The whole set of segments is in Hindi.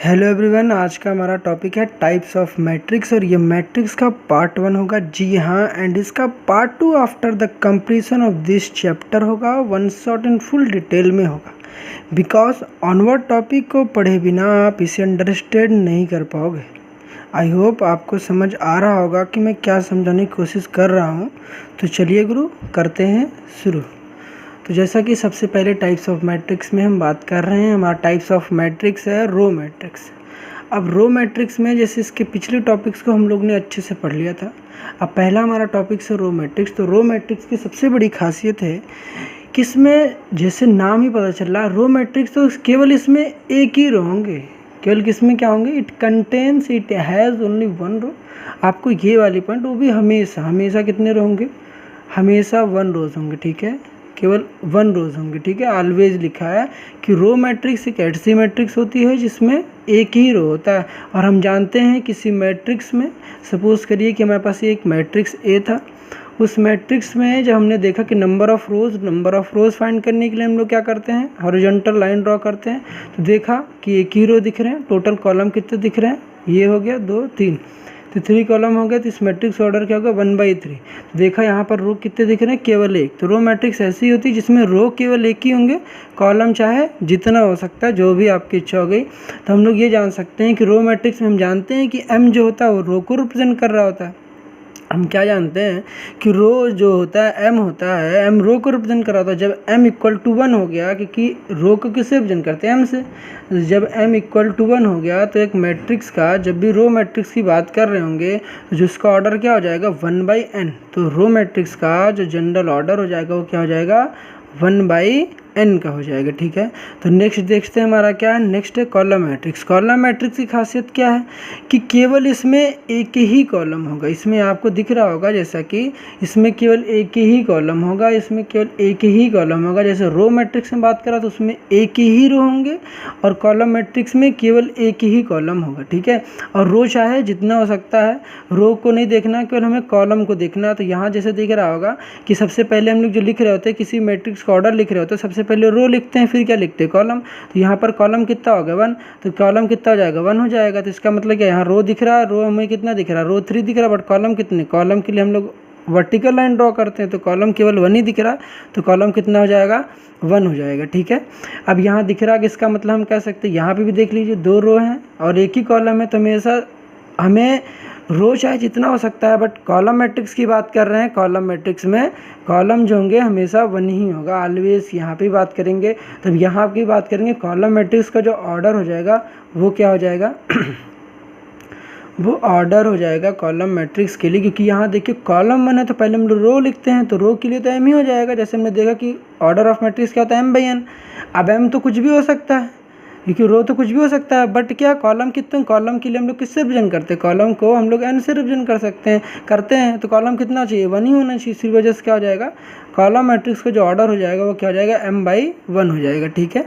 हेलो एवरीवन, आज का हमारा टॉपिक है टाइप्स ऑफ मैट्रिक्स और ये मैट्रिक्स का पार्ट 1 होगा। जी हाँ, एंड इसका part 2 after the completion of this chapter होगा, one shot in full detail में होगा। बिकॉज ऑनवर्ड टॉपिक को पढ़े बिना आप इसे अंडरस्टैंड नहीं कर पाओगे। आई होप आपको समझ आ रहा होगा कि मैं क्या समझाने की कोशिश कर रहा हूँ। तो चलिए गुरु, करते हैं शुरू। तो जैसा कि सबसे पहले टाइप्स ऑफ मैट्रिक्स में हम बात कर रहे हैं, हमारा टाइप्स ऑफ मैट्रिक्स है रो मैट्रिक्स। अब रो मैट्रिक्स में जैसे इसके पिछले टॉपिक्स को हम लोग ने अच्छे से पढ़ लिया था। अब पहला हमारा टॉपिक है रो मैट्रिक्स। तो रो मैट्रिक्स की सबसे बड़ी खासियत है कि इसमें जैसे नाम ही पता चल रहा है रो मैट्रिक्स, तो केवल इसमें एक ही रो होंगे। केवल किसमें क्या होंगे? It has only one row. आपको ये वाली पॉइंट, वो भी हमेशा कितने रो होंगे? हमेशा वन रोज होंगे, ठीक है, केवल वन रोज होंगे, ठीक है। ऑलवेज लिखा है कि रो मैट्रिक्स एक ऐसी मैट्रिक्स होती है जिसमें एक ही रो होता है। और हम जानते हैं किसी मैट्रिक्स में, सपोज करिए कि हमारे पास एक मैट्रिक्स ए था, उस मैट्रिक्स में जब हमने देखा कि नंबर ऑफ़ रोज़ फाइंड करने के लिए हम लोग क्या करते हैं? हॉरिजॉन्टल लाइन ड्रॉ करते हैं। तो देखा कि एक ही रो दिख रहे हैं, टोटल कॉलम कितने दिख रहे हैं? ये हो गया 2 3, तो 3 कॉलम हो गया। तो इस मैट्रिक्स ऑर्डर क्या होगा? 1/3। देखा यहाँ पर रो कितने दिख रहे हैं? केवल एक। तो रो मैट्रिक्स ऐसी होती है जिसमें रो केवल एक ही होंगे, कॉलम चाहे जितना हो सकता है, जो भी आपकी इच्छा हो गई। तो हम लोग ये जान सकते हैं कि रो मैट्रिक्स में हम जानते हैं कि एम जो होता है वो रो को रिप्रेजेंट कर रहा होता है। हम क्या जानते हैं कि रो जो होता है एम होता है, एम रो को रिप्रेजेंट कर रहा होता है। जब एम इक्वल टू 1 हो गया, क्योंकि रो को किससे रिप्रेजेंट करते हैं? एम से। जब एम इक्वल टू 1 हो गया तो एक मैट्रिक्स का, जब भी रो मैट्रिक्स की बात कर रहे होंगे तो जिसका ऑर्डर क्या हो जाएगा? 1/n। तो रो मैट्रिक्स का जो जनरल ऑर्डर हो जाएगा वो क्या हो जाएगा? 1/n का हो जाएगा, ठीक है। तो नेक्स्ट देखते हैं हमारा क्या है। नेक्स्ट है कॉलम मैट्रिक्स। कॉलम मैट्रिक्स की खासियत क्या है कि केवल इसमें एक ही कॉलम होगा। इसमें आपको दिख रहा होगा जैसा कि इसमें केवल एक ही कॉलम होगा, इसमें केवल एक ही कॉलम होगा। जैसे रो मैट्रिक्स में बात करा तो उसमें एक ही रो होंगे, और कॉलम मैट्रिक्स में केवल एक ही कॉलम होगा, ठीक है। और रो चाहे जितना हो सकता है, रो को नहीं देखना, केवल हमें कॉलम को देखना है। तो यहाँ जैसे दिख रहा होगा कि सबसे पहले हम लोग जो लिख रहे होते हैं, किसी मैट्रिक्स का ऑर्डर लिख रहे होते हैं, सबसे पहले रो लिखते हैं, फिर क्या लिखते हैं? कॉलम। तो यहाँ पर कॉलम कितना हो गया? 1। तो कॉलम कितना हो जाएगा? 1 हो जाएगा। तो इसका मतलब क्या, यहाँ रो दिख रहा है, रो हमें कितना दिख रहा है? रो 3 दिख रहा है, बट कॉलम कितने? कॉलम के लिए हम लोग वर्टिकल लाइन ड्रॉ करते हैं, तो कॉलम केवल 1 ही दिख रहा है, तो कॉलम कितना हो जाएगा? 1 हो जाएगा, ठीक है। अब यहाँ दिख रहा है कि इसका मतलब हम कह सकते हैं, यहाँ पे भी देख लीजिए 2 रो हैं और एक ही कॉलम है। तो हमेशा हमें रो चाहे जितना हो सकता है, बट कॉलम मैट्रिक्स की बात कर रहे हैं। कॉलम मैट्रिक्स में कॉलम जो होंगे हमेशा 1 ही होगा, ऑलवेज। यहाँ पे बात करेंगे तब यहाँ की बात करेंगे, कॉलम मैट्रिक्स का जो ऑर्डर हो जाएगा वो क्या हो जाएगा? वो ऑर्डर हो जाएगा कॉलम मैट्रिक्स के लिए, क्योंकि यहाँ देखिए कॉलम 1 है तो पहले हम लोग रो लिखते हैं, तो रो के लिए तो एम ही हो जाएगा। जैसे हमने देखा कि ऑर्डर ऑफ मैट्रिक्स क्या होता है? m/n। अब एम तो कुछ भी हो सकता है, क्योंकि रो तो कुछ भी हो सकता है, बट क्या कॉलम कितने? कॉलम के लिए हम लोग किससे रिप्रेजेंट करते हैं? कॉलम को हम लोग n से रिप्रेजेंट करते हैं। तो कॉलम कितना चाहिए? 1 ही होना चाहिए। इसी वजह से क्या हो जाएगा? कॉलम मैट्रिक्स का जो ऑर्डर हो जाएगा वो क्या हो जाएगा? m/1 हो जाएगा, ठीक है।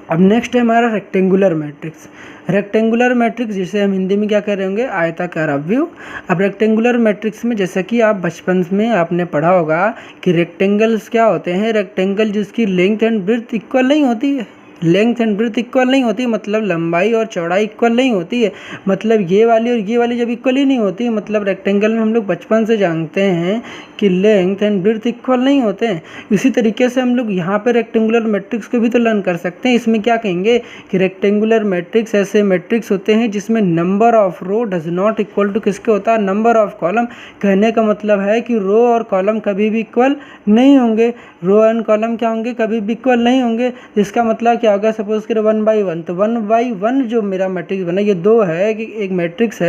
अब नेक्स्ट है हमारा रेक्टेंगुलर मैट्रिक्स। रेक्टेंगुलर मैट्रिक्स जिसे हम हिंदी में क्या कह रहे होंगे? आयताकार अवयव। अब रेक्टेंगुलर मैट्रिक्स में जैसा कि आप बचपन में आपने पढ़ा होगा कि रेक्टेंगल्स क्या होते हैं? रेक्टेंगल जिसकी लेंथ एंड ब्रेड्थ इक्वल नहीं होती है, लेंथ एंड ब्रेड्थ इक्वल नहीं होती, मतलब लंबाई और चौड़ाई इक्वल नहीं होती है। मतलब ये वाली और ये वाली जब इक्वल ही नहीं होती है, मतलब रेक्टेंगल में हम लोग बचपन से जानते हैं कि लेंथ एंड ब्रेड्थ इक्वल नहीं होते हैं। इसी तरीके से हम लोग यहाँ पे रेक्टेंगुलर मैट्रिक्स को भी तो लर्न कर सकते हैं। इसमें क्या कहेंगे कि रेक्टेंगुलर मैट्रिक्स ऐसे मैट्रिक्स होते हैं जिसमें number of row does not equal to किसके होता है? Number of column. कहने का मतलब है कि रो और कॉलम कभी भी इक्वल नहीं होंगे, रो एंड कॉलम क्या होंगे? कभी भी इक्वल नहीं होंगे। इसका मतलब क्या होगा? सपोज करें 1/1, तो 1/1 जो मेरा मैट्रिक्स बना, ये 2 है कि एक मैट्रिक्स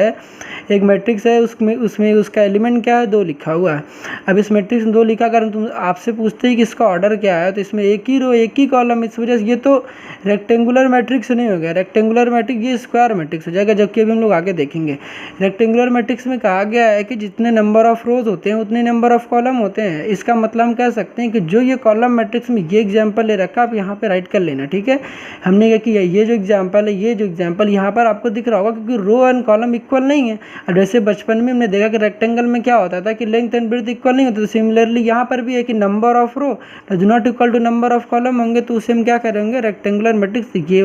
है, उसमें उसका एलिमेंट क्या है? 2 लिखा हुआ है। अब इस मैट्रिक्स में 2 लिखा कर तुम आपसे पूछते हैं कि इसका ऑर्डर क्या है, तो इसमें एक ही रो एक ही कॉलम, इस वजह से ये तो रेक्टेंगुलर मैट्रिक्स नहीं हो गया। रेक्टेंगुलर मैट्रिक्स ये स्क्वायर मैट्रिक्स हो जाएगा, जबकि अभी हम लोग आगे देखेंगे। रेक्टेंगुलर मैट्रिक्स में कहा गया है कि जितने नंबर ऑफ रोज होते हैं उतने नंबर ऑफ कॉलम होते हैं। इसका मतलब हम कह सकते हैं कि जो ये कॉलम मैट्रिक्स में ये एग्जाम्पल ले रखा आप यहाँ पे राइट कर लेना, ठीक है। है। हमने क्या किया, ये जो एग्जाम्पल है, ये जो एग्जाम्पल यहाँ पर आपको दिख रहा होगा क्योंकि रो एंड कॉलम इक्वल नहीं है। और जैसे बचपन में हमने देखा कि रेक्टेंगल में क्या होता था कि लेंथ एंड ब्रेड्थ इक्वल नहीं होता, तो सिमिलरली यहाँ पर भी है कि number of row does not equal to number of column होंगे, तो उसे हम क्या करेंगे, रेक्टेंगुलर मैट्रिक्स। ये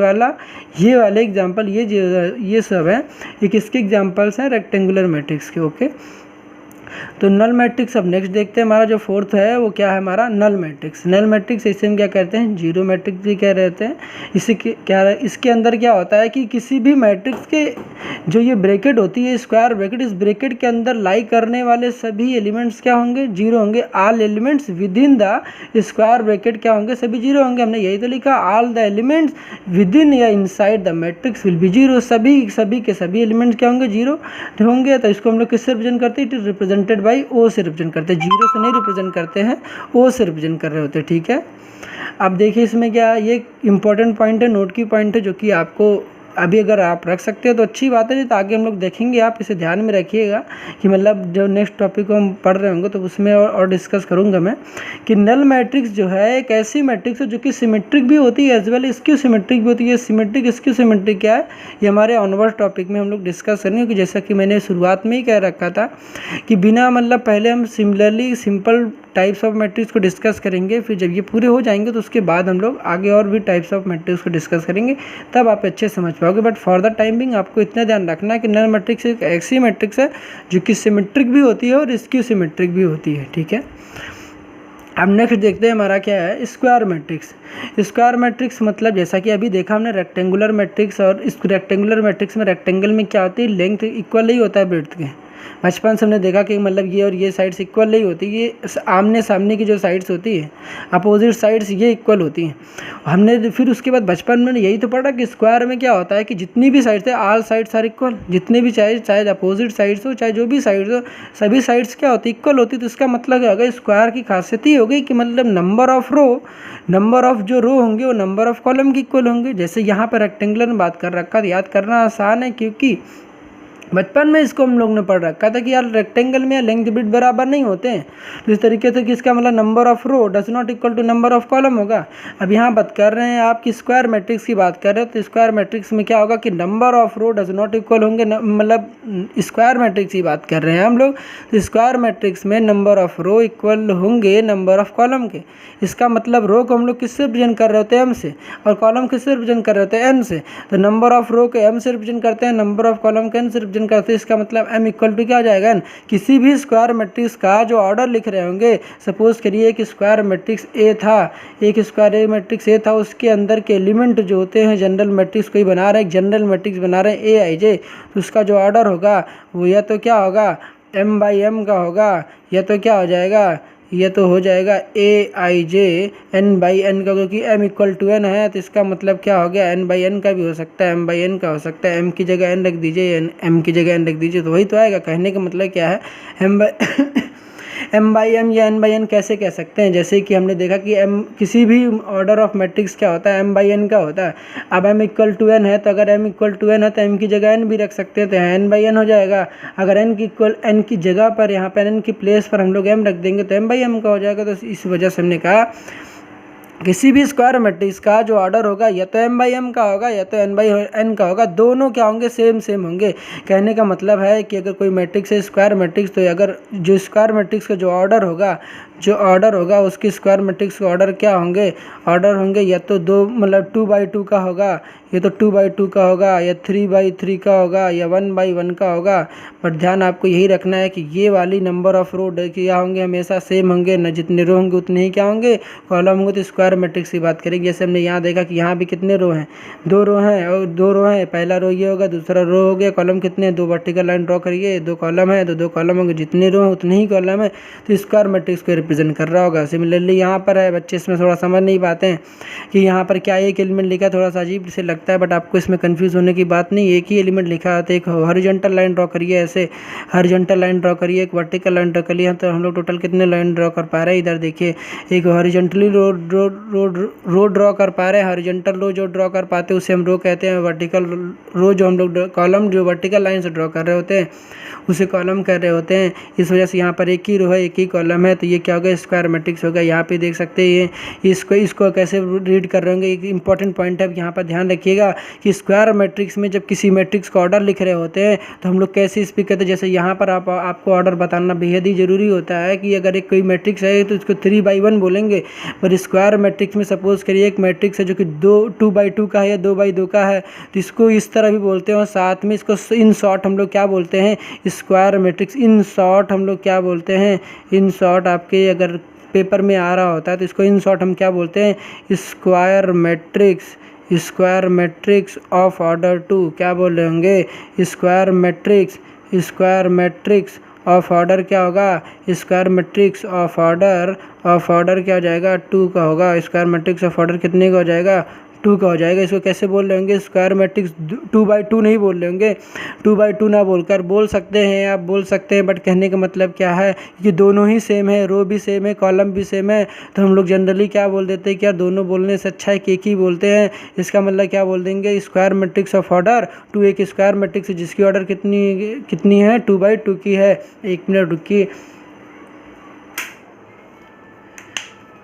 वाले एग्जाम्पल, ये सब है, ये किसके एग्जाम्पल्स हैं, रेक्टेंगुलर मैट्रिक्स के। ओके, तो नल मैट्रिक्स अब नेक्स्ट देखते हैं। हमारा जो फोर्थ है वो क्या है, हमारा नल मैट्रिक्स। नल मैट्रिक्स इसे हम क्या कहते हैं, जीरो मैट्रिक्स भी कह रहते हैं। इसके अंदर क्या होता है कि किसी भी मैट्रिक्स के जो ये ब्रैकेट होती है, स्क्वायर ब्रैकेट, इस ब्रैकेट के अंदर लाई करने वाले सभी एलिमेंट्स क्या होंगे, जीरो होंगे। All elements within the square bracket क्या होंगे, सभी जीरो होंगे। हमने यही तो लिखा, all the elements within या inside the matrix will be zero. सभी के सभी एलिमेंट्स क्या होंगे, जीरो होंगे। तो इसको हम लोग किससे रिप्रेजेंट करते हैं, it is represented by O से रिप्रेजेंट करते हैं, जीरो से नहीं रिप्रेजेंट करते हैं, ओ से रिप्रेजेंट कर रहे होते हैं। ठीक है, अब देखिए इसमें क्या, ये इंपॉर्टेंट पॉइंट है, नोट की पॉइंट है, जो कि आपको अभी अगर आप रख सकते हो तो अच्छी बात है, नहीं तो आगे हम लोग देखेंगे। आप इसे ध्यान में रखिएगा कि मतलब जो नेक्स्ट टॉपिक को हम पढ़ रहे होंगे तो उसमें और डिस्कस करूंगा मैं कि नल मैट्रिक्स जो है एक ऐसी मैट्रिक्स है जो कि सिमेट्रिक भी होती है एज वेल स्क्यू सिमेट्रिक भी होती है। सिमेट्रिक स्क्यू सिमेट्रिक क्या है, ये हमारे ऑनवर्ड टॉपिक में हम लोग डिस्कस करेंगे। कि जैसा कि मैंने शुरुआत में ही कह रखा था कि बिना मतलब पहले हम similarly simple types of matrix को डिस्कस करेंगे, फिर जब ये पूरे हो जाएंगे तो उसके बाद हम लोग आगे और भी टाइप्स ऑफ मैट्रिक्स को डिस्कस करेंगे, तब आप अच्छे समझ पाओगे। But for the time being आपको इतना ध्यान रखना है कि नल मैट्रिक्स एक ऐसी मैट्रिक्स है जो कि सिमेट्रिक भी होती है और स्क्यू सिमेट्रिक भी होती है। ठीक है, अब नेक्स्ट देखते हैं हमारा क्या है, स्क्वायर मैट्रिक्स। स्क्वायर मैट्रिक्स मतलब जैसा कि अभी देखा हमने रेक्टेंगुलर मैट्रिक्स, और इस रेक्टेंगुलर मैट्रिक्स में रेक्टेंगल में क्या होती है, लेंथ इक्वल नहीं होता है ब्रेड्थ के। बचपन से हमने देखा कि मतलब ये और ये साइड्स इक्वल नहीं होती, ये आमने सामने की जो साइड्स होती है, अपोजिट साइड्स, ये इक्वल होती हैं। हमने फिर उसके बाद बचपन में यही तो पढ़ा कि स्क्वायर में क्या होता है कि जितनी भी साइड्स है, ऑल साइड्स आर इक्वल। जितने भी चाहे अपोजिट साइड्स हो, चाहे जो भी साइड्स हो, सभी साइड्स क्या होती, इक्वल होती। तो इसका मतलब क्या होगा, स्क्वायर की खासियत ही हो गई कि मतलब नंबर ऑफ जो रो होंगे वो नंबर ऑफ कॉलम के इक्वल होंगे। जैसे यहाँ पर रेक्टेंगुलर में बात कर रखा, याद करना आसान है क्योंकि बचपन में इसको हम लोग ने पढ़ रखा था कि यार रेक्टेंगल में लेंथ ब्रेड्थ बराबर नहीं होते हैं, तो इस तरीके से कि इसका मतलब number of row does not equal to number of column होगा। अब यहाँ बात कर रहे हैं आपकी स्क्वायर मैट्रिक्स की बात कर रहे हो, तो स्क्वायर मैट्रिक्स में क्या होगा कि number of row does not equal होंगे, मतलब स्क्वायर मैट्रिक्स की बात कर रहे हैं हम लोग, तो स्क्वायर मैट्रिक्स में नंबर ऑफ रो इक्वल होंगे नंबर ऑफ कॉलम के। इसका मतलब रो को हम लोग किससे रिप्रेजेंट कर रहे होते हैं, एम से, और कॉलम किससे रिप्रेजेंट कर रहे होते हैं, एन से। तो नंबर ऑफ रो को एम से रिप्रेजेंट करते हैं, नंबर ऑफ कॉलम के एन से रिप्रेजेंट करते हैं। इसका मतलब m इक्वल टू क्या हो जाएगा, n। किसी भी स्क्वायर मैट्रिक्स का जो ऑर्डर लिख रहे होंगे, सपोज करिए कि स्क्वायर मैट्रिक्स ए था, एक स्क्वायर मैट्रिक्स ए था, उसके अंदर के एलिमेंट जो होते हैं जनरल मैट्रिक्स कोई बना रहे हैं, जनरल मैट्रिक्स बना रहे हैं ए आई जे, तो उसका जो ऑर्डर होगा वो या तो क्या होगा, m बाई एम का होगा, या तो क्या हो जाएगा, ये तो हो जाएगा ए I J N by N का, क्योंकि m इक्वल टू एन है, तो इसका मतलब क्या हो गया, n बाई एन का भी हो सकता है, m बाई एन का हो सकता है। m की जगह n रख दीजिए, m की जगह n रख दीजिए, तो वही तो आएगा। कहने का मतलब क्या है, m बाई एम या n बाई एन कैसे कह सकते हैं, जैसे कि हमने देखा कि m किसी भी ऑर्डर ऑफ मैट्रिक्स क्या होता है, m बाई एन का होता है। अब m इक्वल टू एन है, तो अगर m इक्वल टू एन है तो m की जगह n भी रख सकते हैं, तो n बाई एन हो जाएगा। अगर n की जगह पर, यहाँ पर n की प्लेस पर हम लोग m रख देंगे तो m बाई एम का हो जाएगा। तो इस वजह से हमने कहा किसी भी स्क्वायर मैट्रिक्स का जो ऑर्डर होगा या तो m बाई एम का होगा या तो n बाई एन का होगा, दोनों क्या होंगे, सेम होंगे। कहने का मतलब है कि अगर कोई मैट्रिक्स है स्क्वायर मैट्रिक्स, तो अगर जो स्क्वायर मैट्रिक्स का जो ऑर्डर होगा उसकी स्क्वायर मैट्रिक्स के ऑर्डर क्या होंगे, ऑर्डर होंगे या तो दो, मतलब 2/2 का होगा, या तो 2/2 का होगा, या 3/3 का होगा, या 1/1 का होगा। पर ध्यान आपको यही रखना है कि ये वाली नंबर ऑफ रो क्या होंगे, हमेशा सेम होंगे, न जितने रो होंगे उतने ही क्या होंगे, कॉलम होंगे। तो स्क्वायर मैट्रिक्स की बात करेंगे, जैसे हमने यहाँ देखा कि यहाँ भी कितने रो हैं, 2 रो हैं, और 2 रो हैं, पहला रो ये होगा, दूसरा रो हो गया, कॉलम कितने, 2 वर्टिकल लाइन ड्रॉ करिए, 2 कॉलम है, तो 2 कॉलम होंगे, जितने रो हैं उतने ही कॉलम है, तो स्क्वायर मैट्रिक्स को रिप्रेजेंट कर रहा होगा। सिमिलरली यहाँ पर है, बच्चे इसमें थोड़ा समझ नहीं पाते हैं कि यहाँ पर क्या एक एलिमेंट लिखा, थोड़ा सा अजीब से लगता है, बट आपको इसमें कंफ्यूज होने की बात नहीं, एक ही एलिमेंट लिखा है। तो एक हॉरिजॉन्टल लाइन ड्रॉ करिए, ऐसे हॉरिजॉन्टल लाइन ड्रॉ करिए, एक वर्टिकल लाइन ड्रॉ करिए, तो हम लोग टोटल कितने लाइन ड्रॉ कर पा रहे हैं, इधर देखिए, एक हॉरिजॉन्टली रो ड्रॉ कर पा रहे हैं। हॉरिजॉन्टल रो जो ड्रॉ कर पाते हैं उसे हम रो कहते हैं, वर्टिकल रो जो हम लोग कॉलम जो वर्टिकल लाइन से ड्रॉ कर रहे होते हैं उसे कॉलम कर रहे होते हैं। इस वजह से यहाँ पर एक ही रो है, एक ही कॉलम है, तो ये क्या क्या होगा, स्क्वायर मैट्रिक्स होगा। यहाँ पे देख सकते हैं इसको कैसे रीड कर रहे होंगे। एक इंपॉर्टेंट पॉइंट है, यहाँ पर ध्यान रखिएगा कि स्क्वायर मैट्रिक्स में जब किसी मैट्रिक्स का ऑर्डर लिख रहे होते हैं तो हम लोग कैसे स्पीक करते हैं। जैसे यहाँ पर आपको ऑर्डर बताना बेहद ही ज़रूरी होता है कि अगर एक कोई मैट्रिक्स है तो इसको 3/1 बोलेंगे, पर स्क्वायर मैट्रिक्स में सपोज करिए एक मैट्रिक्स है जो कि 2/2 का है या 2/2 का है, तो इसको इस तरह भी बोलते हैं। और साथ में इसको इन शॉर्ट हम लोग क्या बोलते हैं, स्क्वायर मैट्रिक्स इन शॉर्ट हम लोग क्या बोलते हैं, इन शॉर्ट आपके अगर पेपर में आ रहा होता है तो इसको इन शॉर्ट हम क्या बोलते हैं, square matrix. Square matrix of order 2 क्या बोल रहे होंगे, square matrix. Square matrix of order क्या होगा, स्क्वायर मैट्रिक्स ऑफ ऑर्डर क्या हो जाएगा, 2 का होगा। स्क्वायर मैट्रिक्स ऑफ ऑर्डर कितने का हो जाएगा, 2 का हो जाएगा। इसको कैसे बोल रहे होंगे, स्क्वायर मैट्रिक्स 2/2 नहीं बोल रहे होंगे, 2/2 ना बोलकर बोल सकते हैं, आप बोल सकते हैं, बट कहने का मतलब क्या है कि दोनों ही सेम है, रो भी सेम है, कॉलम भी सेम है, तो हम लोग जनरली क्या बोल देते हैं कि यार दोनों बोलने से अच्छा है कि एक ही बोलते हैं। इसका मतलब क्या बोल देंगे, स्क्वायर मैट्रिक्स ऑफ ऑर्डर 2 एक स्क्वायर मैट्रिक्स जिसकी ऑर्डर कितनी है, 2/2 की है। 1 मिनट रुकिए,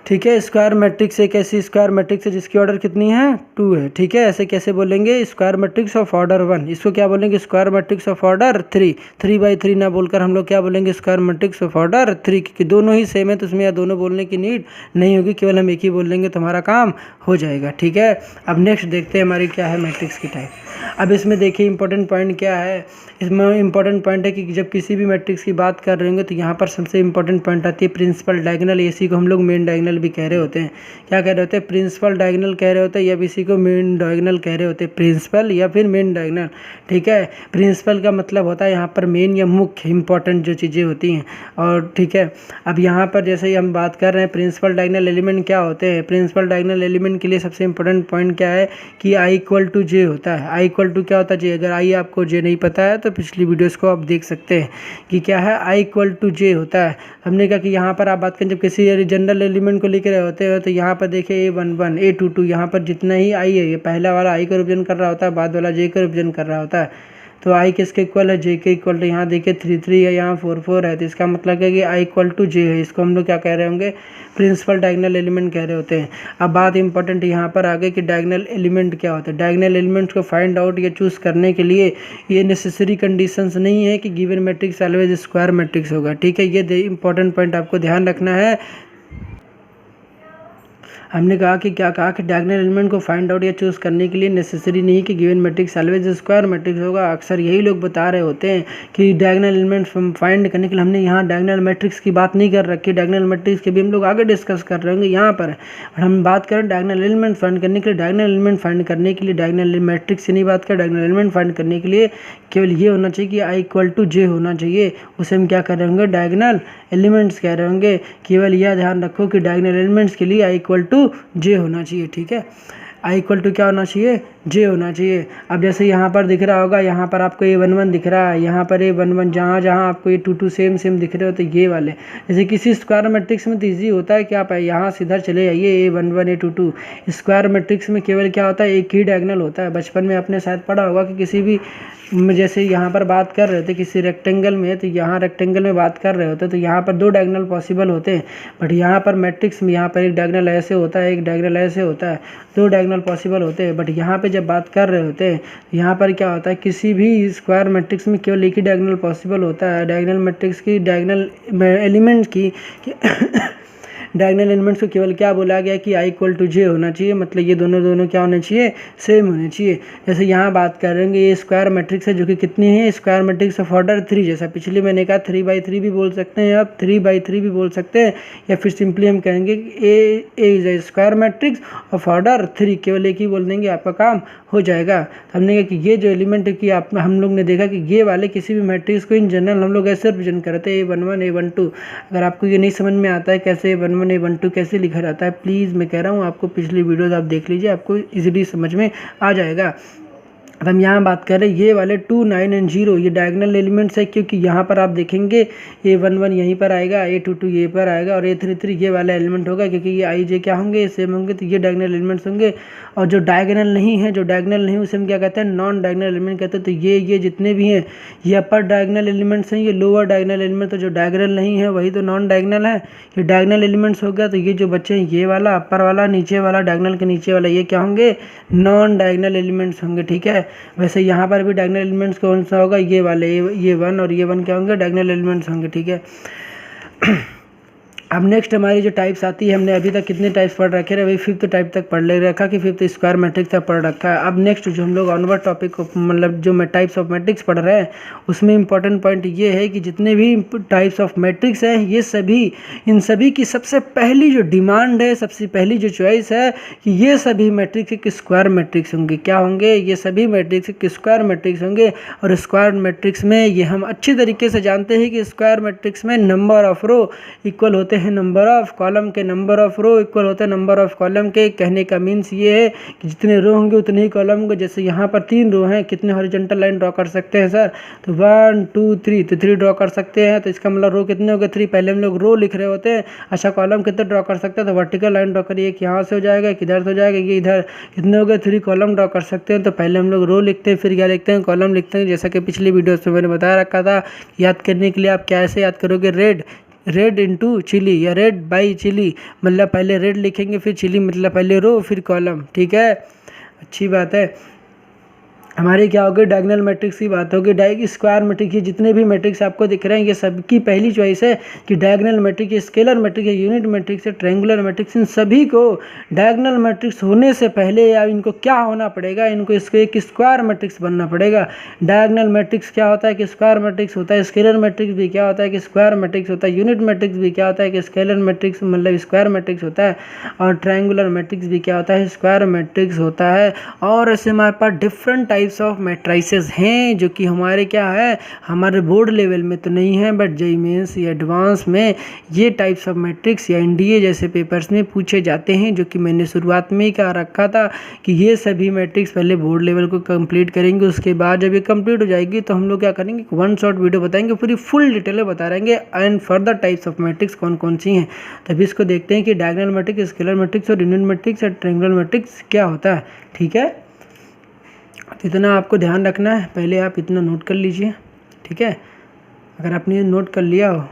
ठीक है। स्क्वायर मैट्रिक्स एक ऐसी स्क्वायर मैट्रिक्स है जिसकी ऑर्डर कितनी है, 2 है, ठीक है। ऐसे कैसे बोलेंगे, स्क्वायर मैट्रिक्स ऑफ ऑर्डर 1, इसको क्या बोलेंगे, स्क्वायर मैट्रिक्स ऑफ ऑर्डर 3। 3/3 ना बोलकर हम लोग क्या बोलेंगे, स्क्वायर मैट्रिक्स ऑफ ऑर्डर 3, क्योंकि दोनों ही सेम है तो उसमें या दोनों बोलने की नीड नहीं होगी, केवल हम एक ही बोल लेंगे तो हमारा काम हो जाएगा, ठीक है। अब नेक्स्ट देखते हैं हमारी क्या है मैट्रिक्स की टाइप। अब इसमें देखिए इंपॉर्टेंट पॉइंट क्या है, इसमें इंपॉर्टेंट पॉइंट है कि जब किसी भी मैट्रिक्स की बात कर रहे होंगे तो यहाँ पर सबसे इंपॉर्टेंट पॉइंट आती है प्रिंसिपल डायगोनल। इसी को हम लोग मेन डायगोनल भी कह रहे होते हैं। क्या कह रहे होते हैं, प्रिंसिपल डायगोनल कह रहे होते हैं, या इसी को मेन डायगोनल कह रहे होते हैं, प्रिंसिपल या फिर मेन डायगोनल, ठीक है। प्रिंसिपल का मतलब होता है यहाँ पर मेन या मुख्य इंपॉर्टेंट जो चीज़ें होती हैं, और ठीक है। अब यहाँ पर जैसे ही हम बात कर रहे हैं प्रिंसिपल डायगोनल एलिमेंट क्या होते हैं, प्रिंसिपल डायगोनल एलिमेंट के लिए सबसे इंपॉर्टेंट पॉइंट क्या है कि I=J होता है। I= क्या होता है, J। अगर I आपको J नहीं पता है तो पिछली वीडियोस को आप देख सकते हैं कि क्या है, I=J होता है। हमने कहा कि यहाँ पर आप बात करें जब किसी जनरल एलिमेंट को लिख रहे होते हैं तो यहाँ पर देखिए A11 A22, यहाँ पर जितना ही I है ये पहला वाला I को रिप्रेजेंट कर रहा होता है, बाद वाला J को रिप्रेजेंट कर रहा होता है। तो I किसके इक्वल है, J के इक्वल। तो यहाँ देखिए 3 है, यहाँ 4 है, तो इसका मतलब है कि I=J है। इसको हम लोग क्या कह रहे होंगे, प्रिंसिपल डायगोनल एलिमेंट कह रहे होते हैं। अब बात इंपॉर्टेंट यहाँ पर आ गई कि डायगोनल एलिमेंट क्या होता है। डायगोनल एलिमेंट्स को फाइंड आउट या चूज़ करने के लिए ये नेसेसरी कंडीशंस नहीं है कि given matrix always square matrix होगा, ठीक है। ये इंपॉर्टेंट पॉइंट आपको ध्यान रखना है। हमने कहा कि क्या कहा कि डायगोनल एलिमेंट को फाइंड आउट या चूज़ करने के लिए नेसेसरी नहीं कि given matrix always square matrix होगा। अक्सर यही लोग बता रहे होते हैं कि डायगोनल एलिमेंट फाइंड करने के लिए हमने यहाँ डायगोनल मैट्रिक्स की बात नहीं कर रखी। डायगोनल मैट्रिक्स के भी हम लोग आगे डिस्कस कर रहे होंगे यहाँ पर, और हम बात करें डायगोनल एलिमेंट फाइंड करने के लिए। डायगोनल एलिमेंट फाइंड करने के लिए डायगोनल मैट्रिक्स से नहीं बात करें, डायगोनल एलिमेंट फाइंड करने के लिए केवल ये होना चाहिए कि I=J होना चाहिए। उसे हम क्या कर रहे होंगे, डायगोनल एलिमेंट्स कह रहे होंगे। केवल यह ध्यान रखो कि डायगोनल एलिमेंट्स के लिए I=J होना चाहिए, ठीक है। I= क्या होना चाहिए, J होना चाहिए। अब जैसे यहाँ पर दिख रहा होगा, यहाँ पर आपको A11 दिख रहा है, यहाँ पर A11, जहाँ जहाँ आपको ये 2 सेम दिख रहे होते ये वाले। जैसे किसी स्क्वायर मैट्रिक्स में तो ईजी होता है कि आप यहाँ सीधा चले जाइए A11 A22। स्क्वायर मैट्रिक्स में केवल क्या होता है, एक ही डायगोनल होता है। बचपन में आपने शायद पढ़ा होगा कि किसी भी जैसे यहाँ पर बात कर रहे थे किसी रेक्टेंगल में, तो यहाँ रेक्टेंगल में बात कर रहे होते तो यहाँ पर 2 डायगोनल पॉसिबल होते हैं, बट यहाँ पर मैट्रिक्स में यहाँ पर एक डायगोनल ऐसे होता है, एक डायगोनल ऐसे होता है, 2 डायगोनल पॉसिबल होते हैं। बट यहाँ पे जब बात कर रहे होते हैं यहाँ पर क्या होता है, किसी भी स्क्वायर मैट्रिक्स में केवल एक ही डायगोनल पॉसिबल होता है। डायगोनल मैट्रिक्स की डायगोनल एलिमेंट की डायगोनल एलिमेंट्स को केवल क्या बोला गया कि I=J होना चाहिए, मतलब ये दोनों क्या होने चाहिए, सेम होने चाहिए। जैसे यहाँ बात करेंगे ये स्क्वायर मैट्रिक्स है जो कि कितनी है, स्क्वायर मैट्रिक्स ऑफ ऑर्डर 3। जैसा पिछले मैंने कहा 3/3 भी बोल सकते हैं, आप 3/3 भी बोल सकते हैं, या फिर सिंपली हम कहेंगे A is a square matrix of order 3। केवल एक ही बोल देंगे, आपका काम हो जाएगा। हमने कहा कि ये जो एलिमेंट है कि हम लोग ने देखा कि ये वाले किसी भी मैट्रिक्स को इन जनरल हम लोग ऐसे रिप्रेजेंट करते हैं A11 A12। अगर आपको ये नहीं समझ में आता है कैसे A11 A12 कैसे लिखा जाता है, प्लीज़ मैं कह रहा हूँ आपको पिछली वीडियोस आप देख लीजिए, आपको इजीली समझ में आ जाएगा। अब हम यहाँ बात कर रहे हैं ये वाले 2, 9 एंड 0 ये डायगोनल एलिमेंट्स है, क्योंकि यहाँ पर आप देखेंगे A11 यहीं पर आएगा, A22 ये पर आएगा और A33 ये वाला एलिमेंट होगा, क्योंकि ये I J क्या होंगे, सेम होंगे, तो ये डायगोनल एलिमेंट्स होंगे। और जो डायगोनल नहीं है, जो डायगोनल नहीं उसे हम क्या कहते हैं, नॉन डायगोनल एलिमेंट कहते हैं। तो ये जितने भी हैं ये अपर डायगोनल एलिमेंट्स हैं, ये लोअर डायगोनल एलिमेंट, तो जो डायगोनल नहीं है वही तो नॉन डायगोनल है, ये डायगोनल एलिमेंट्स हो गया। तो ये जो बच्चे हैं ये वाला अपर वाला, नीचे वाला डायगोनल के नीचे वाला, ये क्या होंगे, नॉन डायगोनल एलिमेंट्स होंगे। ठीक है, वैसे यहाँ पर भी डायगोनल एलिमेंट्स कौन सा होगा, ये वाले, ये 1 और ये 1 क्या होंगे, डायगोनल एलिमेंट्स होंगे। ठीक है, अब नेक्स्ट हमारी जो टाइप्स आती है, हमने अभी तक कितने टाइप्स पढ़ रखे हैं, अभी 5th टाइप तक पढ़ ले रखा कि 5th स्क्वायर मैट्रिक्स तक पढ़ रखा है। अब नेक्स्ट जो हम लोग ऑनवर्ड टॉपिक को मतलब जो टाइप्स ऑफ मैट्रिक्स पढ़ रहे हैं उसमें इंपॉर्टेंट पॉइंट ये है कि जितने भी टाइप्स ऑफ मैट्रिक्स हैं ये सभी, इन सभी की सबसे पहली जो डिमांड है, सबसे पहली जो चॉइस है कि ये सभी मैट्रिक्स एक स्क्वायर मैट्रिक्स होंगे। क्या होंगे, ये सभी मैट्रिक्स एक स्क्वायर मैट्रिक्स होंगे। और स्क्वायर मैट्रिक्स में ये हम अच्छी तरीके से जानते हैं कि स्क्वायर मैट्रिक्स में नंबर ऑफ रो इक्वल होते हैं नंबर ऑफ कॉलम के, नंबर ऑफ रो इक्वल होता है नंबर ऑफ कॉलम के। कहने का मीन्स ये है कि जितने रो होंगे उतने ही कॉलम होंगे। जैसे यहाँ पर 3 रो हैं, कितने हॉरिजॉन्टल लाइन ड्रॉ कर सकते हैं सर, तो 1 2 3, तो 3 ड्रॉ कर सकते हैं। तो इसका मतलब रो कितने हो गए, 3। पहले हम लोग रो लिख रहे होते हैं। अच्छा, कॉलम कितने ड्रॉ कर सकते हैं, तो वर्टिकल लाइन ड्रॉ करिए, एक यहाँ से हो जाएगा, एक इधर से हो जाएगा, ये इधर, कितने हो गए, 3 कॉलम ड्रॉ कर सकते हैं। तो पहले हम लोग रो लिखते हैं, फिर क्या लिखते हैं, कॉलम लिखते हैं। जैसा कि पिछली वीडियोस में मैंने बता रखा था, याद करने के लिए आप कैसे याद करोगे, रेड इंटू चिली या रेड बाई चिली, मतलब पहले रेड लिखेंगे फिर चिली, मतलब पहले रो फिर कॉलम। ठीक है, अच्छी बात है। हमारी क्या होगी, डायगोनल मैट्रिक्स की बात होगी। स्क्वायर मैट्रिक्स, ये जितने भी मैट्रिक्स आपको दिख रहे हैं ये सबकी पहली चॉइस है कि diagonal matrix, scalar matrix, unit matrix, triangular matrix, इन सभी को डायगोनल मैट्रिक्स होने से पहले या इनको क्या होना पड़ेगा, इनको इसको एक स्क्वायर मैट्रिक्स बनना पड़ेगा। डायगोनल मैट्रिक्स क्या होता है कि स्क्वायर मैट्रिक्स होता है, स्केलर मैट्रिक्स भी क्या होता है कि स्क्वायर मैट्रिक्स होता है, यूनिट मैट्रिक्स भी क्या होता है कि स्केलर मैट्रिक्स मतलब स्क्वायर मैट्रिक्स होता है, और ट्रायंगुलर मैट्रिक्स भी क्या होता है, स्क्वायर मैट्रिक्स होता है। और ऐसे हमारे पास डिफरेंट टाइप्स ऑफ मैट्रिसेस हैं जो कि हमारे क्या है, हमारे बोर्ड लेवल में तो नहीं है, बट जेईई मेंस या एडवांस में ये टाइप्स ऑफ मैट्रिक्स या एनडीए जैसे पेपर्स में पूछे जाते हैं। जो कि मैंने शुरुआत में ही कहा रखा था कि ये सभी मैट्रिक्स पहले बोर्ड लेवल को कंप्लीट करेंगे, उसके बाद जब ये कंप्लीट हो जाएगी तो हम लोग क्या करेंगे, 1 शॉर्ट वीडियो बताएंगे, पूरी फुल डिटेल में बता रहेंगे and further types of matrix कौन कौन सी हैं। तभी इसको देखते हैं कि डायगोनल मैट्रिक्स, स्केलर मैट्रिक्स और यूनिट मैट्रिक्स और ट्रायंगुलर मैट्रिक्स क्या होता है। ठीक है, तो इतना आपको ध्यान रखना है, पहले आप इतना नोट कर लीजिए। ठीक है, अगर आपने नोट कर लिया हो,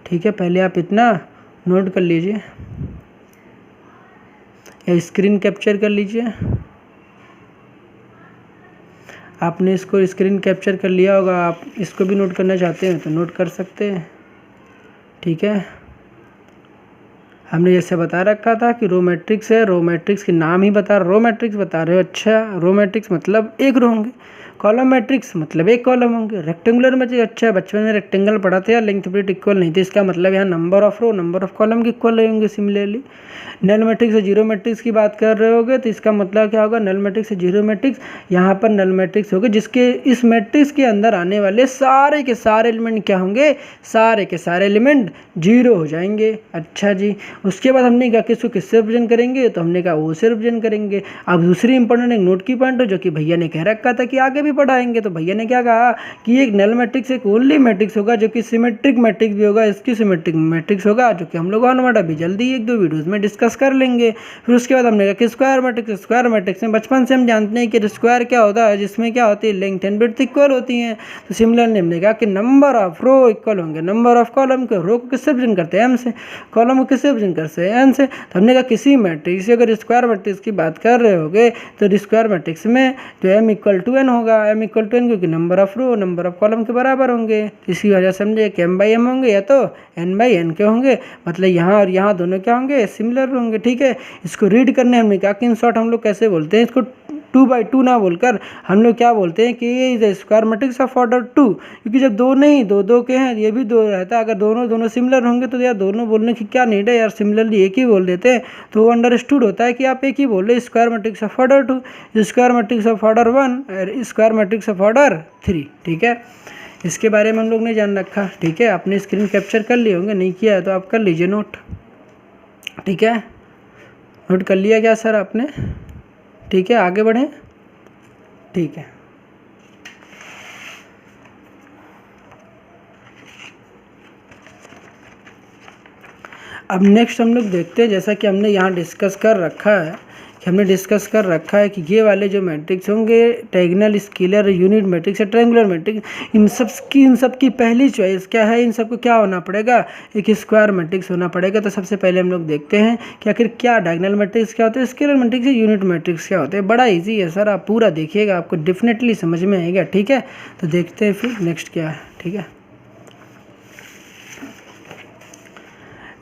ठीक है, पहले आप इतना नोट कर लीजिए या स्क्रीन कैप्चर कर लीजिए। आपने इसको स्क्रीन कैप्चर कर लिया होगा, आप इसको भी नोट करना चाहते हैं तो नोट कर सकते हैं। ठीक है, हमने जैसे बता रखा था कि रो मैट्रिक्स है, रो मैट्रिक्स के नाम ही बता, रो मैट्रिक्स बता रहे हो। अच्छा, रो मैट्रिक्स मतलब एक रो होंगे, कॉलम मैट्रिक्स मतलब एक कॉलम होंगे, रेक्टेंगुलर मैट्रिक्स, अच्छा बचपन में रेक्टेंगल पढ़ा था या लेंथ ब्रेथ इक्वल नहीं थे, इसका मतलब यहाँ number of row number of column के इक्वल रहेंगे। सिमिलरली नल मैट्रिक्स और जीरो मैट्रिक्स की बात कर रहे होगे तो इसका मतलब क्या होगा, नल मैट्रिक्स और जीरो मैट्रिक्स, यहाँ पर नल मैट्रिक्स होगा जिसके इस मैट्रिक्स के अंदर आने वाले सारे के सारे एलिमेंट क्या होंगे, सारे के सारे एलिमेंट जीरो हो जाएंगे। अच्छा जी, उसके बाद हमने कहा कि इसको किससे रिप्रेजेंट करेंगे, तो हमने कहा ओ से रिप्रेजेंट करेंगे। अब दूसरी इंपॉर्टेंट एक नोट की पॉइंट है जो कि भैया ने कह रखा था कि आगे भी पढ़ाएंगे, तो भैया ने क्या कहा कि एक नल मैट्रिक्स एक ओनली मैट्रिक्स होगा जो कि सिमेट्रिक मैट्रिक्स भी होगा, इसकी सिमेट्रिक मैट्रिक्स होगा, जो कि हम लोग ऑनवर्ड अभी जल्दी 1-2 वीडियोस में डिस्कस कर लेंगे। फिर उसके बाद हमने कहा कि स्क्वायर मैट्रिक्स, स्क्वायर मैट्रिक्स में बचपन से हम जानते हैं कि स्क्वायर क्या होता है, जिसमें क्या होती है, लेंथ एंड ब्रेड्थ इक्वल होती हैं। तो सिमिलरली हमने कहा कि नंबर ऑफ रो इक्वल होंगे नंबर ऑफ कॉलम के, रो को किससे रिप्रेजेंट करते हैं, एम से, कॉलम को किससे रिप्रेजेंट करते हैं, एन से। तो हमने कहा किसी मैट्रिक्स से अगर स्क्वायर मैट्रिक्स की बात कर रहे होगे तो स्क्वायर मैट्रिक्स में तो एम इक्वल टू एन होगा, एम इक्वल टू एन, क्योंकि number of row number of column के बराबर होंगे। इसी वजह से समझे कि एम बाई एम होंगे या तो एन बाई एन के होंगे, मतलब यहाँ और यहाँ दोनों क्या होंगे, सिमिलर होंगे। ठीक है, इसको रीड करने हमने कहा कि इन शॉर्ट हम लोग कैसे बोलते हैं, इसको 2/2 ना बोलकर हम लोग क्या बोलते हैं कि ये is square matrix of order 2, क्योंकि जब दो नहीं दो के हैं, ये भी दो रहता है, अगर दोनों सिमिलर होंगे तो यार दोनों बोलने की क्या नीड है यार, सिमिलरली एक ही बोल देते हैं तो वो अंडरस्टूड होता है कि आप एक ही बोल रहे, square matrix of order 2, square matrix of order 1 और स्क्वायर मैट्रिक्स ऑफ ऑर्डर 3। ठीक है, इसके बारे में हम लोग ने जान रखा। ठीक है, आपने स्क्रीन कैप्चर कर लिए होंगे, नहीं किया है तो आप कर लीजिए नोट। ठीक है, नोट कर लिया क्या सर आपने? ठीक है, आगे बढ़ें। ठीक है। अब नेक्स्ट हम लोग देखते हैं, जैसा कि हमने यहाँ डिस्कस कर रखा है कि ये वाले जो मैट्रिक्स होंगे डायगोनल, स्केलर, यूनिट मैट्रिक्स या ट्रायंगुलर मैट्रिक्स, इन सब की पहली चॉइस क्या है, इन सबको क्या होना पड़ेगा, एक स्क्वायर मैट्रिक्स होना पड़ेगा। तो सबसे पहले हम लोग देखते हैं कि आखिर क्या डायगोनल मैट्रिक्स क्या होते हैं, स्केलर मैट्रिक्स या यूनिट मैट्रिक्स क्या होते हैं। बड़ा ईजी है सर, आप पूरा देखिएगा, आपको डेफिनेटली समझ में आएगा। ठीक है, तो देखते हैं फिर नेक्स्ट क्या है। ठीक है,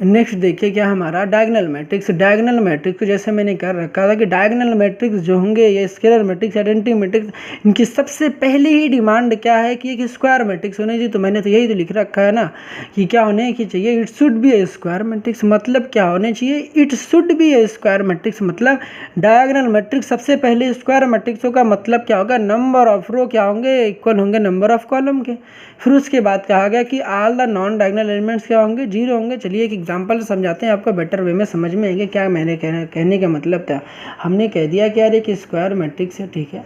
नेक्स्ट देखिए क्या हमारा डायगोनल मैट्रिक्स। डायगोनल मैट्रिक्स को जैसे मैंने कर रखा था कि डायगोनल मैट्रिक्स जो होंगे, ये स्केलर मैट्रिक्स, आइडेंटिटी मैट्रिक्स, इनकी सबसे पहली ही डिमांड क्या है कि एक स्क्वायर मैट्रिक्स होने चाहिए। तो मैंने तो यही तो लिख रखा है ना कि क्या होने की चाहिए, it should be A square matrix. मतलब क्या होने चाहिए, it should be A square matrix. मतलब डायगोनल मैट्रिक्स सबसे पहले स्क्वायर मैट्रिक्स का मतलब क्या होगा, नंबर ऑफ रो क्या होंगे, इक्वल होंगे नंबर ऑफ कॉलम के। फिर उसके बाद कहा गया कि all the non diagonal elements क्या होंगे, जीरो होंगे। चलिए एक एग्जांपल समझाते हैं, आपको बेटर वे में समझ में आएंगे क्या मैंने कहने का मतलब था। हमने कह दिया कि यार एक स्क्वायर मैट्रिक्स है, ठीक है,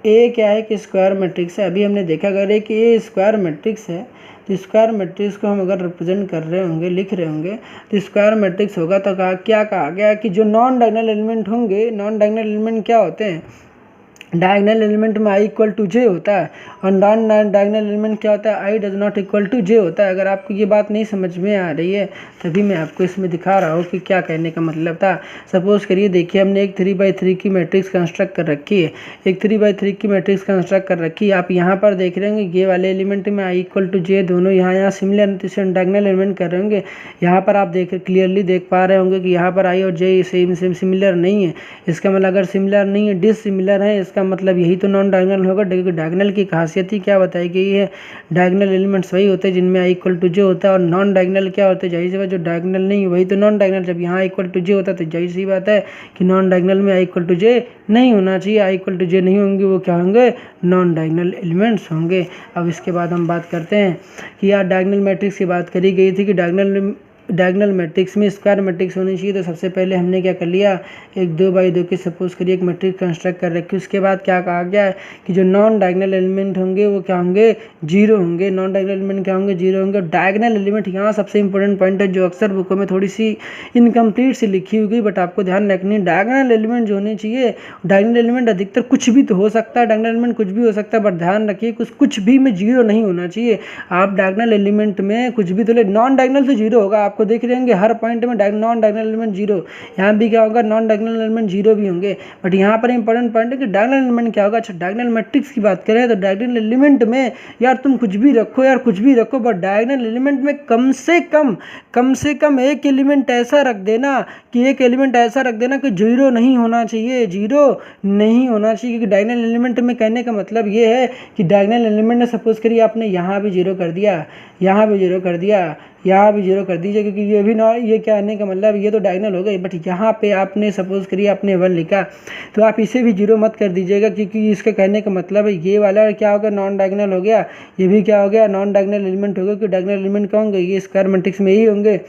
ए क्या है कि स्क्वायर मैट्रिक्स है। अभी हमने देखा अगर कि ए स्क्वायर मैट्रिक्स है, तो स्क्वायर मैट्रिक्स को हम अगर रिप्रेजेंट कर रहे होंगे, लिख रहे होंगे, तो स्क्वायर मैट्रिक्स होगा। तो क्या कहा गया कि जो नॉन डायगोनल एलिमेंट होंगे, नॉन डायगोनल एलिमेंट क्या होते हैं, डायगोनल एलिमेंट में आई इक्वल टू जे होता है, और नॉन डायगोनल एलिमेंट क्या होता है, I does not equal to J होता है। अगर आपको ये बात नहीं समझ में आ रही है तभी मैं आपको इसमें दिखा रहा हूँ कि क्या कहने का मतलब था। सपोज करिए, देखिए हमने एक 3x3 की मैट्रिक्स कंस्ट्रक्ट कर रखी है, एक 3x3 की मैट्रिक्स कंस्ट्रक्ट कर रखी है। आप यहाँ पर देख रहे होंगे ये वाले एलिमेंट में आई इक्वल टू जे, दोनों यहाँ सिमिलर डायगोनल एलिमेंट कर रहे होंगे। यहाँ पर आप क्लियरली देख पा रहे होंगे कि यहाँ पर आई और जे सेम सिमिलर नहीं है। इसका मतलब अगर सिमिलर नहीं है, डिसिमिलर है, इसका मतलब यही तो नॉन डायगोनल होगा। डायगोनल की खासियत ही क्या बताई गई है, डायगोनल एलिमेंट्स वही होते हैं जिनमें आई इक्वल टू जे होता है, और नॉन डायगोनल क्या होते हैं, जाहिर सी बात जो डायगोनल नहीं है वही तो नॉन डायगोनल। जब यहाँ इक्वल टू जे होता है तो जाहिर सी बात है कि नॉन डायगोनल में आई इक्वल टू जे नहीं होना चाहिए। आई इक्वल टू जे नहीं होंगे, वो क्या होंगे, नॉन डायगोनल एलिमेंट्स होंगे। अब इसके बाद हम बात करते हैं कि यार डायगोनल मैट्रिक्स की बात करी गई थी कि डायगोनल मैट्रिक्स में स्क्वायर मैट्रिक्स होनी चाहिए। तो सबसे पहले हमने क्या कर लिया, एक 2x2 की सपोज करिए एक मैट्रिक्स कंस्ट्रक्ट कर रखी। उसके बाद क्या कहा गया है कि जो नॉन डायगोनल एलिमेंट होंगे वो क्या होंगे, जीरो होंगे। नॉन डायगोनल एलिमेंट क्या होंगे, जीरो होंगे। डायगोनल एलिमेंट यहाँ सबसे इंपॉर्टेंट पॉइंट है जो अक्सर बुकों में थोड़ी सी इनकम्प्लीट सी लिखी होगी, बट आपको ध्यान रखनी है डायगोनल एलिमेंट जो होने चाहिए, डायगोनल एलिमेंट अधिकतर कुछ भी तो हो सकता है, डायगोनल एलिमेंट कुछ भी हो सकता है, बट ध्यान रखिए कुछ भी में जीरो नहीं होना चाहिए। आप डायगोनल एलिमेंट में कुछ भी तो ले, नॉन डायगोनल तो जीरो होगा। आपको देख रहे होंगे हर पॉइंट में नॉन डायगोनल एलिमेंट जीरो, यहाँ भी क्या होगा, नॉन डायगोनल एलिमेंट जीरो भी होंगे। बट यहाँ पर इंपॉर्टेंट पॉइंट है कि डायगोनल एलिमेंट क्या होगा। अच्छा, डायगोनल मैट्रिक्स की बात करें तो डायगोनल एलिमेंट में यार तुम कुछ भी रखो यार, कुछ भी रखो, बट डायगोनल एलिमेंट में कम से कम एक एलिमेंट ऐसा रख देना कि जीरो नहीं होना चाहिए, जीरो नहीं होना चाहिए। क्योंकि डायगोनल एलिमेंट में कहने का मतलब ये है कि डायगोनल एलिमेंट ने सपोज करिए आपने यहाँ भी जीरो कर दिया, यहाँ भी जीरो कर दिया, यहाँ भी जीरो कर दीजिए, क्योंकि ये भी ये कहने का मतलब ये तो डायगोनल हो गई। बट यहाँ पे आपने सपोज करिए आपने 1 लिखा, तो आप इसे भी जीरो मत कर दीजिएगा, क्योंकि इसका कहने का मतलब है ये वाला क्या हो गया, नॉन डायगोनल हो गया, ये भी क्या हो गया, नॉन डायगोनल एलिमेंट हो गया। क्योंकि डायगोनल एलिमेंट क्या होंगे, ये स्क्वायर मैट्रिक्स में ही होंगे।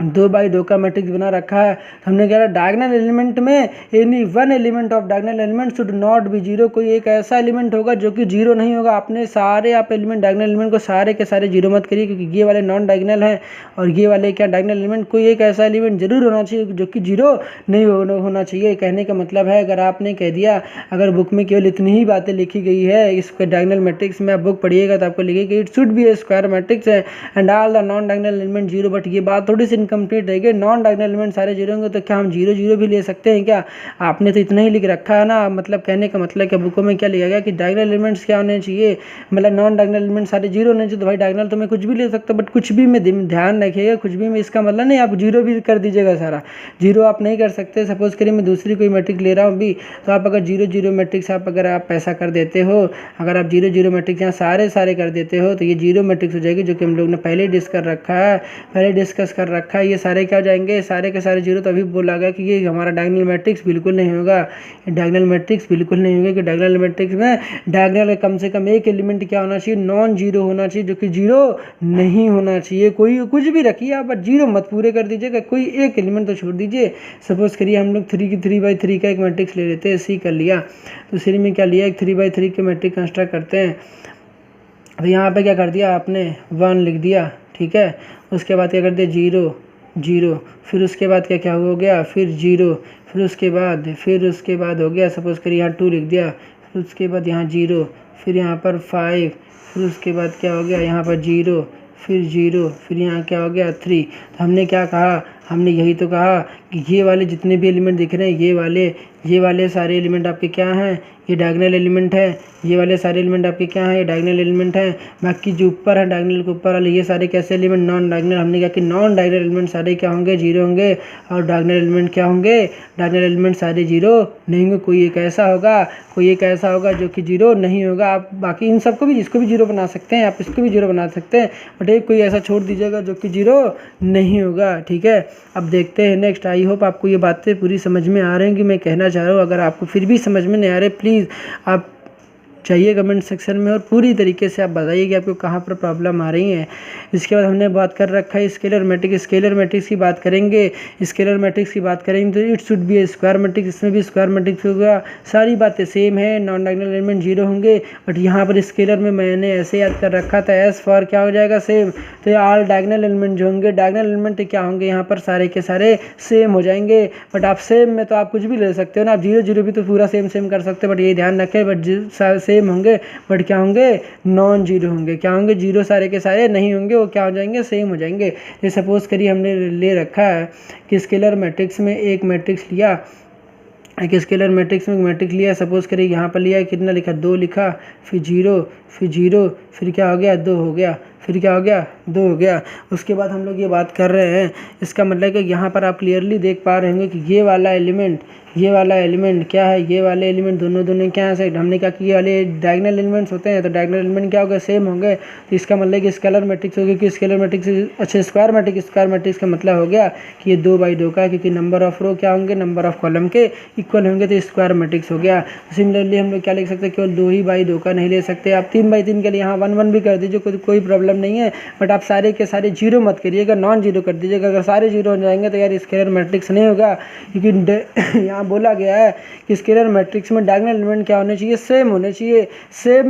2x2 का मैट्रिक्स बना रखा है। हमने कह रहा डायगोनल एलिमेंट में any one element of diagonal element should not B zero. कोई एक ऐसा एलिमेंट होगा जो कि जीरो नहीं होगा। आपने सारे आप एलिमेंट डायगोनल एलिमेंट को सारे के सारे जीरो मत करिए, क्योंकि ये वाले नॉन डायगोनल हैं और ये वाले क्या डायगोनल एलिमेंट। कोई एक ऐसा एलिमेंट जरूर होना चाहिए जो कि जीरो नहीं होना चाहिए। कहने का मतलब है अगर आपने कह दिया, अगर बुक में केवल इतनी ही बातें लिखी गई है इसके डायगोनल मैट्रिक्स में, आप बुक पढ़िएगा तो आपको लिखेगा it should be A square matrix and all the non diagonal element zero. But ये बात थोड़ी सी इनकम्प्लीट रहेगी। नॉन डायगोनल एलिमेंट सारे जीरो होंगे तो क्या हम जीरो जीरो भी ले सकते हैं क्या? आपने तो इतना ही लिख रखा है ना। मतलब कहने का मतलब क्या बुकों में क्या लिखा गया कि डायगोनल एलिमेंट्स क्या होने चाहिए, मतलब नॉन डायगोनल एलिमेंट सारे जीरो होने चाहिए। तो भाई डायगोनल तो मैं कुछ भी ले सकता, बट कुछ भी में ध्यान रखिएगा, कुछ भी में इसका मतलब नहीं आप जीरो भी कर दीजिएगा। सारा जीरो आप नहीं कर सकते। सपोज करिए मैं दूसरी कोई मैट्रिक्स ले रहा हूँ भी, तो आप अगर जीरो जीरो मैट्रिक्स अगर आप ऐसा कर देते हो, अगर आप जीरो जीरो मैट्रिक्स यहाँ सारे कर देते हो तो ये जीरो मैट्रिक्स हो जाएगी, जो कि हम लोग ने पहले डिस्कस कर रखा है। है, ये सारे क्या हो जाएंगे, सारे के सारे जीरो। तो अभी बोला गया कि ये हमारा डायगोनल मैट्रिक्स बिल्कुल नहीं होगा, डायगोनल मैट्रिक्स बिल्कुल नहीं होगा, कि डायगोनल मैट्रिक्स में डायगोनल कम से कम एक एलिमेंट क्या होना चाहिए, नॉन जीरो होना चाहिए, जो कि जीरो नहीं होना चाहिए। कोई कुछ भी रखिए आप, बट जीरो मत पूरे कर दीजिएगा, कोई एक एलिमेंट तो छोड़ दीजिए। सपोज करिए हम लोग 3x3 का एक मैट्रिक्स ले लेते हैं, सी कर लिया। तो सी में क्या लिया, एक 3x3 के मैट्रिक्स कंस्ट्रक्ट करते हैं। तो यहाँ पे क्या कर दिया आपने, 1 लिख दिया, ठीक है। उसके बाद क्या कर दिया, 0 0, फिर उसके बाद क्या क्या हो गया, फिर 0, फिर उसके बाद हो गया, सपोज करिए यहाँ 2 लिख दिया, फिर उसके बाद यहाँ 0, फिर यहाँ पर 5, फिर उसके बाद क्या हो गया, यहाँ पर 0, फिर 0, फिर यहाँ क्या हो गया 3। तो हमने क्या कहा, हमने यही तो कहा कि ये वाले जितने भी एलिमेंट दिख रहे हैं, ये वाले सारे एलिमेंट आपके क्या हैं, ये डायगोनल एलिमेंट है। ये वाले सारे एलिमेंट आपके क्या हैं, ये डायगोनल एलिमेंट है। बाकी जो ऊपर है डायगोनल के ऊपर वाले ये सारे कैसे एलिमेंट, नॉन डायगोनल। हमने कहा कि नॉन डायगोनल एलिमेंट सारे क्या होंगे, जीरो होंगे, और डायगोनल एलिमेंट क्या होंगे, डायगोनल एलिमेंट सारे जीरो नहीं होंगे। कोई एक ऐसा होगा जो कि जीरो नहीं होगा। आप बाकी इन सबको भी, इसको भी जीरो बना सकते हैं, आप इसको भी जीरो बना सकते हैं, बट एक कोई ऐसा छोड़ दीजिएगा जो कि जीरो नहीं होगा, ठीक है। अब देखते हैं नेक्स्ट। आई होप आपको ये बातें पूरी समझ में आ रही हैं कि मैं कहना चाह रहा हूँ। अगर आपको फिर भी समझ में नहीं आ रहे, प्लीज़ आप चाहिए कमेंट सेक्शन में, और पूरी तरीके से आप बताइए कि आपको कहाँ पर प्रॉब्लम आ रही है। इसके बाद हमने बात कर रखा है स्केलर मैट्रिक्स की बात करेंगे। स्केलर मैट्रिक्स की बात करेंगे तो it should be square matrix, इसमें भी स्क्वायर मैट्रिक्स होगा। सारी बातें सेम है, नॉन डायगोनल एलिमेंट जीरो होंगे, बट यहाँ पर स्केलर में मैंने ऐसे याद कर रखा था, एस फॉर क्या हो जाएगा, सेम। तो ये ऑल डायगोनल एलिमेंट जो होंगे, डायगोनल एलिमेंट क्या होंगे, यहाँ पर सारे के सारे सेम हो जाएंगे। बट आप सेम में तो आप कुछ भी ले सकते हो ना, आप 0 0 भी तो पूरा सेम कर सकते हो, बट ये ध्यान रखें, बट सेम होंगे, बट क्या होंगे, नॉन जीरो होंगे। क्या होंगे, जीरो सारे के सारे नहीं होंगे, वो क्या हो जाएंगे, सेम हो जाएंगे। ये सपोज करिए हमने ले रखा है कि स्केलर मैट्रिक्स में एक मैट्रिक्स लिया, एक स्केलर मैट्रिक्स में मैट्रिक्स लिया। सपोज करिए यहाँ पर लिया, कितना लिखा, 2 लिखा, फिर 0, फिर क्या हो गया, 2 हो गया, फिर क्या हो गया, 2 हो गया। उसके बाद हम लोग ये बात कर रहे हैं, इसका मतलब कि यहाँ पर आप क्लियरली देख पा रहे होंगे कि ये वाला एलिमेंट क्या है, ये वाले एलिमेंट दोनों क्या है साइड। हमने कहा कि ये वाले डायगोनल एलिमेंट्स होते हैं, तो डायगोनल एलिमेंट क्या होगा, सेम होंगे। तो इसका मतलब कि स्केलर मैट्रिक्स होगी, कि स्केलर मैट्रिक्स, अच्छा स्क्वायर मैट्रिक्स का मतलब हो गया कि ये 2/2 का है, क्योंकि नंबर ऑफ रो क्या होंगे, नंबर ऑफ कॉलम के इक्वल होंगे, तो स्क्वायर मैट्रिक्स हो गया। सिमिलरली हम लोग क्या लिख सकते हैं, केवल 2/2 का नहीं ले सकते, आप 3/3 के लिए यहाँ 1 भी कर दीजिए, कोई प्रॉब्लम नहीं है। बट आप सारे के सारे जीरो मत करिएगा, नॉन जीरो कर दीजिएगा। अगर सारे जीरो हो जाएंगे तो यार स्केलर मैट्रिक्स नहीं होगा, क्योंकि यहाँ बोला गया है कि स्केलर मैट्रिक्स में डायगोनल एलिमेंट क्या होने चाहिए, सेम होने चाहिए। सेम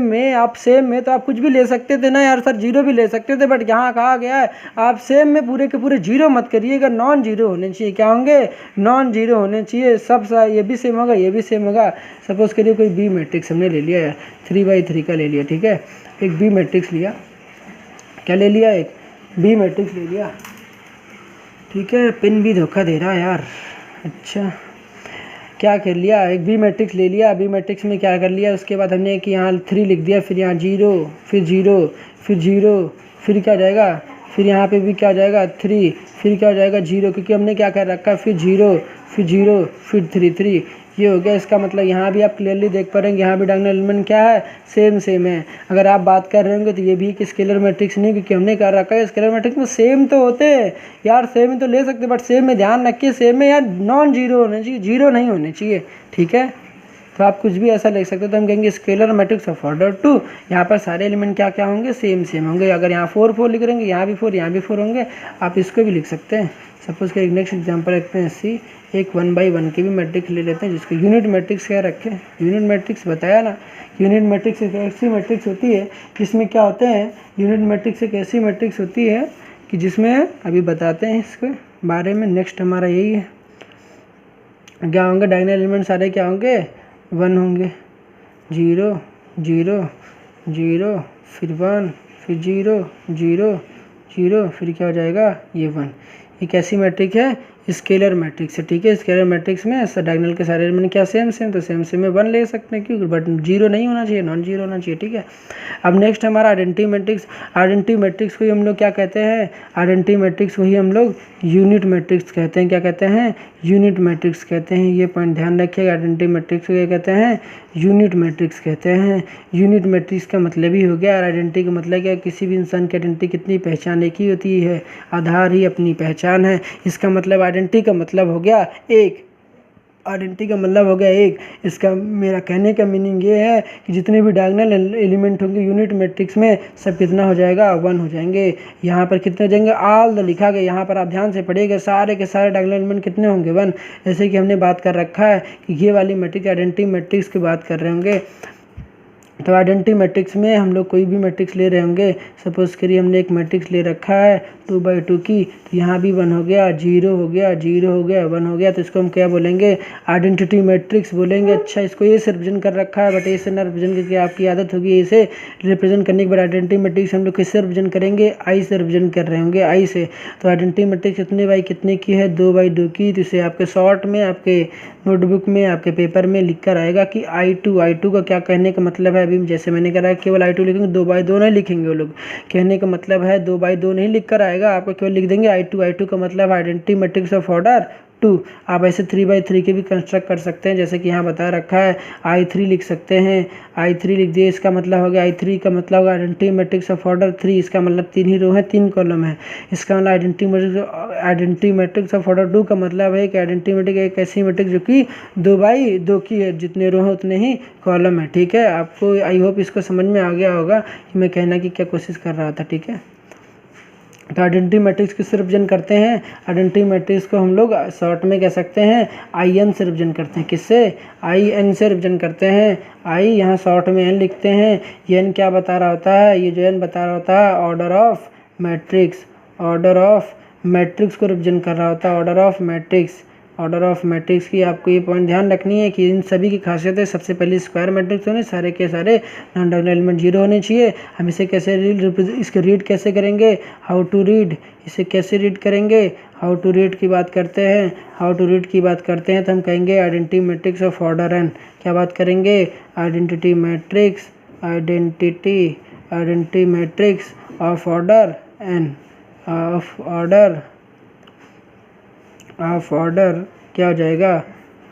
में तो आप कुछ भी ले सकते थे ना यार, सर जीरो भी ले सकते थे, बट यहाँ कहा गया है आप सेम में पूरे के पूरे जीरो मत करिएगा, नॉन जीरो होने चाहिए। क्या होंगे, नॉन जीरो होने चाहिए सब। ये भी सेम होगा, ये भी सेम होगा। सपोज करिए कोई बी मैट्रिक्स हमने ले लिया है, 3/3 का ले लिया, ठीक है। एक बी मैट्रिक्स लिया, क्या ले लिया, एक बी मैट्रिक्स ले लिया, ठीक है। पिन भी धोखा दे रहा है यार। अच्छा, क्या कर लिया, एक बी मैट्रिक्स ले लिया, बी मैट्रिक्स में क्या कर लिया, उसके बाद हमने कि यहाँ 3 लिख दिया, फिर यहाँ 0, फिर क्या हो जाएगा, फिर यहाँ पे भी क्या हो जाएगा 3, फिर क्या हो जाएगा 0, क्योंकि हमने क्या कर रखा है, फिर 0, फिर 3, ये हो गया। इसका मतलब यहाँ भी आप क्लियरली देख पा रहे हैं, यहाँ भी डायगोनल एलिमेंट क्या है, सेम है। अगर आप बात कर रहे होंगे तो ये भी एक स्केलर मैट्रिक्स नहीं, क्योंकि हमने कर रखा है स्केलर मैट्रिक्स में सेम तो होते हैं यार, सेम तो ले सकते, बट सेम में ध्यान रखिए, सेम में यार नॉन जीरो होने चाहिए, जीरो नहीं होने चाहिए, ठीक है। तो आप कुछ भी ऐसा लिख सकते हो, तो हम कहेंगे स्केलर मैट्रिक्स ऑफ ऑर्डर 2, यहाँ पर सारे एलिमेंट क्या होंगे, सेम होंगे। अगर यहाँ 4 लिख रहेंगे, यहाँ भी 4 होंगे, आप इसको भी लिख सकते हैं। सपोज के नेक्स्ट एग्जांपल रखते हैं सी, एक 1/1 की भी मैट्रिक्स ले लेते हैं, जिसको यूनिट मैट्रिक्स क्या रखें, यूनिट मैट्रिक्स बताया ना। यूनिट मैट्रिक्स एक ऐसी मैट्रिक्स होती है जिसमें क्या होते हैं, यूनिट मैट्रिक्स एक ऐसी मैट्रिक्स होती है कि जिसमें, अभी बताते हैं इसके बारे में, नेक्स्ट हमारा यही है। क्या होंगे, डायगोनल एलिमेंट सारे क्या होंगे, 1 होंगे, 0, फिर 1, फिर 0, फिर क्या हो जाएगा, ये 1। एक ऐसी मैट्रिक्स है, स्केलर मैट्रिक्स है, ठीक है। स्केलर मैट्रिक्स में डायगोनल के सारे एलिमेंट क्या सेम तो सेम में 1 ले सकते हैं, क्योंकि बट जीरो नहीं होना चाहिए, नॉन जीरो होना चाहिए, ठीक है। अब नेक्स्ट हमारा आइडेंटिटी मैट्रिक्स। आइडेंटिटी मैट्रिक्स को ही हम लोग क्या कहते हैं, आइडेंटिटी मैट्रिक्स को ही हम लोग यूनिट मैट्रिक्स कहते हैं। क्या कहते हैं, यूनिट मैट्रिक्स कहते हैं। ये पॉइंट ध्यान रखिएगा, आइडेंटिटी मैट्रिक्स को क्या कहते हैं, यूनिट मैट्रिक्स कहते हैं। यूनिट मैट्रिक्स का मतलब ही हो गया, और आइडेंटिटी का मतलब क्या, किसी भी इंसान की आइडेंटिटी कितनी पहचान एक ही होती है, आधार ही अपनी पहचान है। इसका मतलब आइडेंटिटी का मतलब हो गया एक, आइडेंटिटी का मतलब हो गया एक। इसका मेरा कहने का मीनिंग ये है कि जितने भी डायगोनल एलिमेंट होंगे यूनिट मैट्रिक्स में, सब कितना हो जाएगा, 1 हो जाएंगे। यहाँ पर कितने हो जाएंगे, ऑल द लिखा गया, यहाँ पर आप ध्यान से पढ़िएगा, सारे के सारे डायगोनल एलिमेंट कितने होंगे, 1। जैसे कि हमने बात कर रखा है कि ये वाली मैट्रिक्स आइडेंटिटी मैट्रिक्स की बात कर रहे होंगे। तो आइडेंटिटी मैट्रिक्स में हम लोग कोई भी मैट्रिक्स ले रहे होंगे, सपोज करिए हमने एक मैट्रिक्स ले रखा है 2/2 की, तो यहाँ भी 1 हो गया, 0 हो गया, 0 हो गया, 1 हो गया, तो इसको हम क्या बोलेंगे, आइडेंटिटी मैट्रिक्स बोलेंगे। अच्छा, इसको ए से रिप्रेजेंट कर रखा है, बट ए से ना रिप्रेजेंट करके आपकी आदत होगी इसे रिप्रेजेंट करने के बाद आइडेंटिटी मैट्रिक्स हम लोग किससे रिप्रेजेंट करेंगे, आई से रिप्रेजेंट कर रहे होंगे, आई से। तो आइडेंटिटी मैट्रिक्स कितने बाई कितने की है, 2/2 की। तो इसे आपके शॉर्ट में, आपके नोटबुक में, आपके पेपर में लिख कर आएगा कि I2 का क्या कहने का मतलब है। अभी जैसे मैंने कहा केवल I2 लिखेंगे, 2/2 नहीं लिखेंगे वो लोग। कहने का मतलब है 2/2 नहीं लिख कर आएगा, आपको केवल लिख देंगे I2 का मतलब आइडेंटिटी मैट्रिक्स ऑफ ऑर्डर 2। आप ऐसे 3/3 के भी कंस्ट्रक्ट कर सकते हैं, जैसे कि यहाँ बता रखा है I3 लिख सकते हैं, I3 लिख दिए। इसका मतलब हो गया I3 का मतलब होगा आइडेंटिटी मैट्रिक्स ऑफ ऑर्डर 3। इसका मतलब 3 ही रो है, 3 कॉलम है। इसका मतलब आइडेंटिटी मैट्रिक्स ऑफ ऑर्डर 2 का मतलब है कि आइडेंटिटी मैट्रिक्स एक ऐसी मैट्रिक्स जो कि 2/2 की है, जितने रो हैं उतने ही कॉलम है, ठीक है। आपको आई होप इसको समझ में आ गया होगा कि मैं कहना की क्या कोशिश कर रहा था, ठीक है। तो आइडेंटिटी मैट्रिक्स किससे रिप्रेजेंट करते हैं, आइडेंटिटी मैट्रिक्स को हम लोग शॉर्ट में कह सकते हैं IN से रिप्रेजेंट करते हैं। किससे, IN से रिप्रेजेंट करते हैं। I यहाँ शॉर्ट में N लिखते हैं। ये N क्या बता रहा होता है, ये जो N बता रहा होता है order of matrix, order of matrix को रिप्रेजेंट कर रहा होता है, order of matrix. Order of matrix की आपको ये पॉइंट ध्यान रखनी है कि इन सभी की खासियत है, सबसे पहले स्क्वायर मैट्रिक्स होने, सारे के सारे नॉन डायगोनल एलिमेंट 0 होने चाहिए। हम इसे कैसे इसको रीड कैसे करेंगे, हाउ टू रीड, इसे कैसे रीड करेंगे, हाउ टू रीड की बात करते हैं। हाउ टू रीड की बात करते हैं तो हम कहेंगे identity matrix of order n। क्या बात करेंगे, identity matrix, identity matrix of order n, of order क्या हो जाएगा,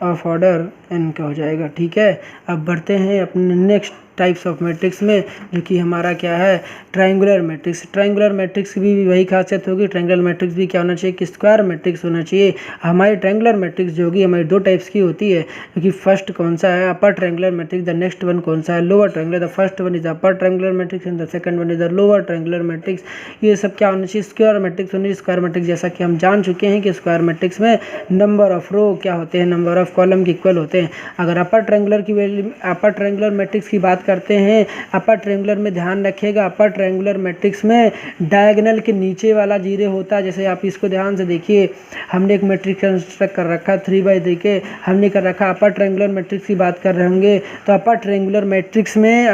ऑफ ऑर्डर n का हो जाएगा, ठीक है। अब बढ़ते हैं अपने नेक्स्ट टाइप्स ऑफ मैट्रिक्स में, जो कि हमारा क्या है, ट्रायंगुलर मैट्रिक्स। ट्रायंगुलर मैट्रिक्स की भी वही खासियत होगी, ट्रायंगुलर मैट्रिक्स भी क्या होना चाहिए कि स्क्वायर मैट्रिक्स होना चाहिए। हमारी ट्रायंगुलर मैट्रिक्स जो होगी हमारी 2 टाइप्स की होती है, क्योंकि फर्स्ट कौन सा है, upper triangular matrix, the next one कौन सा है, lower triangular. The first one is upper triangular matrix and the second one is the lower triangular matrix. ये सब क्या होना चाहिए, स्क्वायर मैट्रिक्स होनी चाहिए। स्क्वायर मैट्रिक्स जैसा कि हम जान चुके हैं कि स्क्वायर मैट्रिक्स में नंबर ऑफ रो क्या होते हैं, नंबर ऑफ कॉलम के इक्वल होते हैं। अगर अपर ट्रायंगुलर मैट्रिक्स की बात करते हैं, अपर ट्रायंगुलर में ध्यान रखिएगा, अपर ट्रायंगुलर मैट्रिक्स में डायगोनल के नीचे वाला 0 होता है। जैसे आप इसको ध्यान से देखिए, हमने एक मैट्रिक्स कंस्ट्रक्ट कर रखा 3/3 के, हमने कर रखा अपर ट्रायंगुलर मैट्रिक्स की बात कर रहे होंगे। तो अपर ट्रायंगुलर मैट्रिक्स में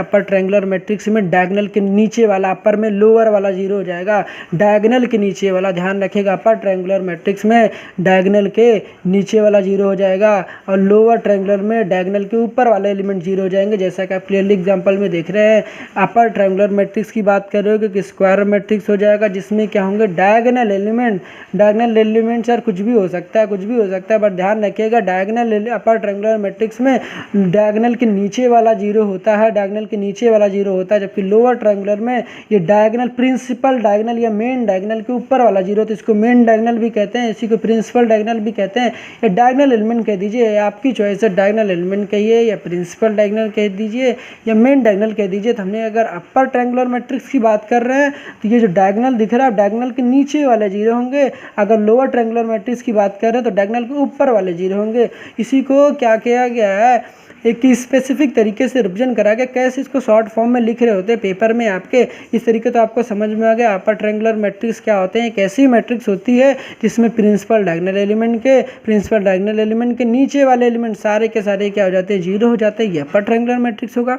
डायगोनल के नीचे वाला, अपर में लोअर वाला 0 हो जाएगा, डायगोनल के नीचे वाला, ध्यान रखिएगा, अपर ट्रायंगुलर मैट्रिक्स में डायगोनल के नीचे वाला 0 हो जाएगा, और लोअर ट्रायंगुलर में डायगोनल के ऊपर वाले एलिमेंट 0 हो जाएंगे। जैसा कि आप क्लियरली एग्जांपल में देख रहे हैं, अपर ट्रायंगुलर मैट्रिक्स की बात कर रहे हो कि स्क्वायर मैट्रिक्स हो जाएगा, जिसमें क्या होंगे डायगोनल एलिमेंट यार कुछ भी हो सकता है, बट ध्यान रखिएगा डायगोनल अपर ट्रायंगुलर मैट्रिक्स में डायगोनल के नीचे वाला 0 होता है, जबकि लोअर ट्रायंगुलर में ये डायगोनल, प्रिंसिपल डायगोनल या मेन डायगोनल के ऊपर वाला 0, तो इसको मेन डायगोनल भी कहते हैं, इसी को प्रिंसिपल डायगोनल भी कहते हैं, या डायगोनल एलिमेंट कह दीजिए, आपकी चॉइस है, डायगोनल एलिमेंट कहिए या प्रिंसिपल डायगोनल कह दीजिए या मेन डायगोनल कह दीजिए। तो हमने अगर अपर ट्रायंगुलर मैट्रिक्स की बात कर रहे हैं तो ये जो डायगोनल दिख रहा है डायगोनल के नीचे वाले 0 होंगे। अगर लोअर ट्रायंगुलर मैट्रिक्स की बात कर रहे हैं तो डायगोनल के ऊपर वाले 0 होंगे। इसी को क्या किया गया है, एक स्पेसिफिक तरीके से रिप्रेजेंट करा गया। कैसे इसको शॉर्ट फॉर्म में लिख रहे होते हैं पेपर में आपके, इस तरीके तो आपको समझ में आ गया। अपर ट्रायंगुलर मैट्रिक्स क्या होते हैं, एक ऐसी मैट्रिक्स होती है जिसमें प्रिंसिपल डायगोनल एलिमेंट के नीचे वाले एलिमेंट सारे के सारे क्या हो जाते हैं, 0 हो जाते हैं, ये अपर ट्रायंगुलर मैट्रिक्स होगा।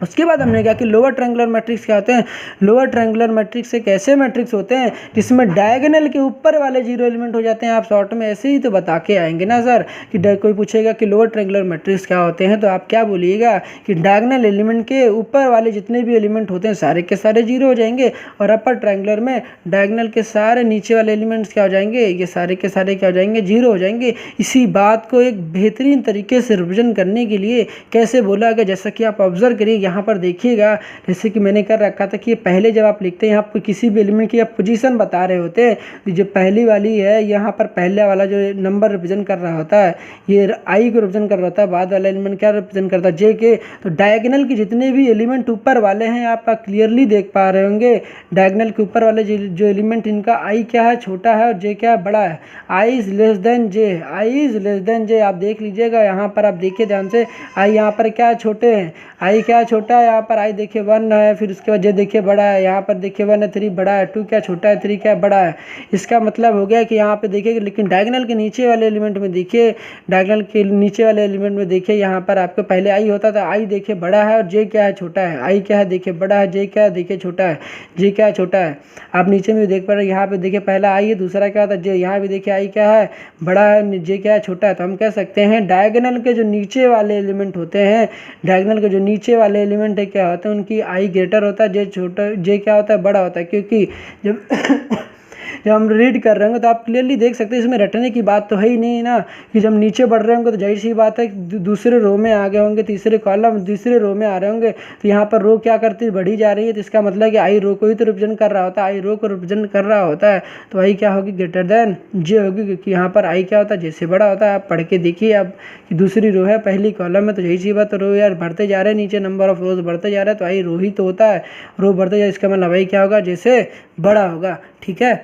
उसके बाद हमने कहा कि लोअर ट्रायंगुलर मैट्रिक्स क्या होते हैं। लोअर ट्रायंगुलर मैट्रिक्स एक ऐसे मैट्रिक्स होते हैं जिसमें डायगोनल के ऊपर वाले जीरो एलिमेंट हो जाते हैं। आप शॉर्ट में ऐसे ही तो बता के आएंगे ना सर कि कोई पूछेगा कि लोअर ट्रायंगुलर मैट्रिक्स क्या होते हैं, तो आप क्या बोलिएगा कि डायगोनल एलिमेंट के ऊपर वाले जितने भी एलिमेंट होते हैं सारे के सारे जीरो हो जाएंगे, और अपर ट्रायंगुलर में डायगोनल के सारे नीचे वाले एलिमेंट्स क्या हो जाएंगे, ये सारे के सारे क्या हो जाएंगे, जीरो हो जाएंगे। इसी बात को एक बेहतरीन तरीके से रिविजन करने के लिए कैसे बोला गया, जैसा कि आप ऑब्जर्व करिए यहाँ पर देखिएगा, जैसे कि मैंने कर रखा था कि पहले जब आप लिखते हैं यहाँ पर किसी भी एलिमेंट की आप पोजीशन बता रहे होते हैं, जो पहली वाली है यहाँ पर पहले वाला जो नंबर रिप्रेजेंट कर रहा होता है ये आई को रिप्रेजेंट कर रहा होता है, बाद वाला एलिमेंट क्या रिप्रेजेंट करता है, जे के। तो डायगोनल के जितने भी एलिमेंट ऊपर वाले हैं आप क्लियरली देख पा रहे होंगे, डायगोनल के ऊपर वाले जो एलिमेंट इनका आई क्या है, छोटा है, और जे क्या है, बड़ा है। I is less than J, I is less than J, आप देख लीजिएगा यहाँ पर, आप देखिए ध्यान से, आई यहाँ पर क्या छोटे हैं, आई क्या छोटा है, यहाँ पर आई देखिए 1 है, फिर उसके बाद जे देखिए बड़ा है, यहाँ पर देखिए 1 है, 3 बड़ा है, 2 क्या छोटा है, 3 क्या बड़ा है। इसका मतलब हो गया कि यहाँ पे देखिए, लेकिन डायगोनल के नीचे वाले एलिमेंट में देखिए, डायगोनल के नीचे वाले एलिमेंट में देखिए यहाँ पर आपको पहले आई होता था, आई देखिए बड़ा है और जे क्या है, छोटा है। आई क्या है देखिए बड़ा है, जे क्या है देखिए छोटा है, जे क्या है छोटा है। आप नीचे में देख पा रहे हैं, यहाँ पे देखिए पहला आई है, दूसरा क्या होता है जे, यहाँ भी देखिए आई क्या है, बड़ा है, जे क्या है छोटा है। तो हम कह सकते हैं डायगोनल के जो नीचे वाले एलिमेंट होते हैं, डायगोनल के जो नीचे वाले एलिमेंट है क्या होता है, उनकी आई ग्रेटर होता है, जे छोटा, जे क्या होता है बड़ा होता है। क्योंकि जब हम रीड कर रहे होंगे तो आप क्लियरली देख सकते हैं, इसमें रटने की बात तो है ही नहीं ना, कि जब नीचे बढ़ रहे होंगे तो जाहिर सी बात है दूसरे रो में आ गए होंगे, तीसरे कॉलम दूसरे रो में आ रहे होंगे, तो यहाँ पर रो क्या करती है, बढ़ी जा रही है। तो इसका मतलब कि आई रो को ही तो रिप्रेजेंट कर रहा होता है, आई रो को रिप्रेजेंट कर रहा होता है, तो आई क्या होगी, ग्रेटर देन जे होगी, क्योंकि यहाँ पर आई क्या होता है, जैसे बड़ा होता है। आप पढ़ के देखिए आप कि दूसरी रो है पहली कॉलम में, तो यही सी बात, तो रो यार बढ़ते जा रहे हैं, नीचे नंबर ऑफ रोज बढ़ते जा रहे हैं, तो आई रो ही तो होता है, रो बढ़ते जाए, इसका मतलब आई क्या होगा, जैसे बड़ा होगा। ठीक है,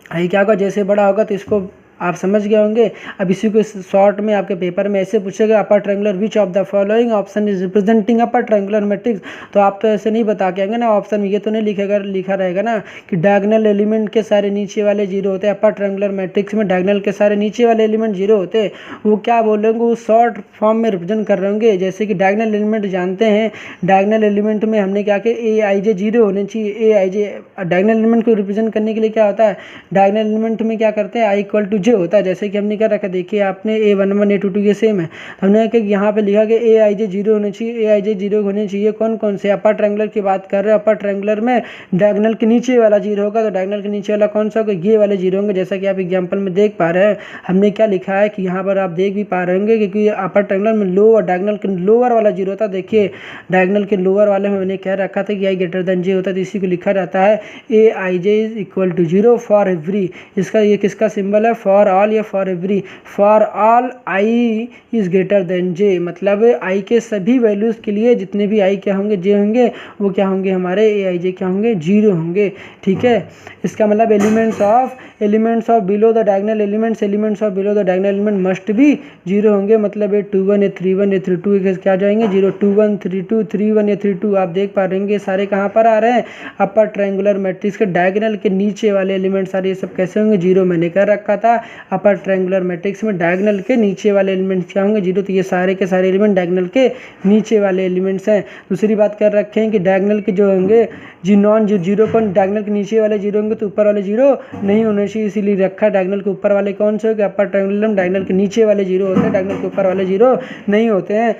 आई क्या होगा, जैसे बड़ा होगा, तो इसको आप समझ गए होंगे। अब इसी को शॉर्ट में आपके पेपर में ऐसे पूछेगा, upper triangular which of the following option is representing upper triangular matrix, तो आप तो ऐसे नहीं बता के आएंगे ना, ऑप्शन में ये तो नहीं लिखा रहेगा ना कि डायगोनल एलिमेंट के सारे नीचे वाले जीरो होते हैं, अपर ट्रायंगुलर मैट्रिक्स में डायगोनल के सारे नीचे वाले एलिमेंट जीरो होते हैं। वो क्या बोलेंगे, वो शॉर्ट फॉर्म में रिप्रेजेंट कर रहे होंगे। जैसे कि डायगोनल एलिमेंट जानते हैं, डायगोनल एलिमेंट में हमने क्या किया, ए आई जे जीरो होने चाहिए, ए आई जे डायगोनल एलिमेंट को रिप्रेजेंट करने के लिए क्या होता है, डायगोनल एलिमेंट में क्या करते हैं, आई इक्वल टू जे होता है। जैसे कि हमने क्या रखा, देखिए आपने A11 A22 ये सेम है, हमने कि यहाँ पे लिखा कि ए आई जे जीरो होने चाहिए, ए आई जे जीरो होने चाहिए। कौन कौन से, अपर ट्रायंगुलर की बात कर रहे हैं, अपर ट्रायंगुलर में डायगोनल के नीचे वाला जीरो होगा, तो डायगोनल के नीचे वाला कौन सा होगा, ये वाले जीरो होंगे। जैसा कि आप एग्जाम्पल में देख पा रहे हैं, हमने क्या लिखा है कि यहाँ पर आप देख भी पा रहे होंगे, क्योंकि अपर ट्रायंगुलर में लोअर डायगोनल के लोअर वाला जीरो होता है। देखिए डायगोनल के लोअर वाले में मैंने क्या रखा था कि आई ग्रेटर देन जे होता है, तो इसी को लिखा जाता है A I J is equal to zero for every. इसका ये किसका सिंबल है, फॉर ऑल या for every, for all I is greater than J, मतलब आई के सभी वैल्यूज़ के लिए जितने भी आई क्या होंगे, जे होंगे, वो क्या होंगे, हमारे ए आई जे क्या होंगे, जीरो होंगे। ठीक है, इसका मतलब elements of below the diagonal elements of below the diagonal element must भी जीरो होंगे। मतलब ये 21 या 31 या 32 क्या जाएंगे, जीरो, 21 32 31 या 32। आप देख पा रहे हैं सारे कहाँ पर आ रहे हैं, अपर ट्रायंगुलर मैट्रिक्स के डायगोनल के नीचे वाले एलिमेंट सारे ये सब कैसे होंगे, जीरो। मैंने कर रखा था अपर ट्रायंगुलर मैट्रिक्स में डायगोनल के नीचे वाले एलिमेंट्स क्या होंगे, जीरो। तो ये सारे के सारे एलिमेंट डायगोनल के नीचे वाले एलिमेंट्स हैं। दूसरी बात कर रखे हैं कि डायगोनल के जो होंगे नॉन जीरो कौन, डायगोनल के नीचे वाले जीरो होंगे तो ऊपर वाले जीरो नहीं होने चाहिए, इसीलिए रखा। डायगोनल के ऊपर वाले कौन से होंगे, अपर ट्रायंगुलर, डायगोनल के नीचे वाले जीरो होते हैं, डायगोनल के ऊपर वाले जीरो नहीं होते हैं।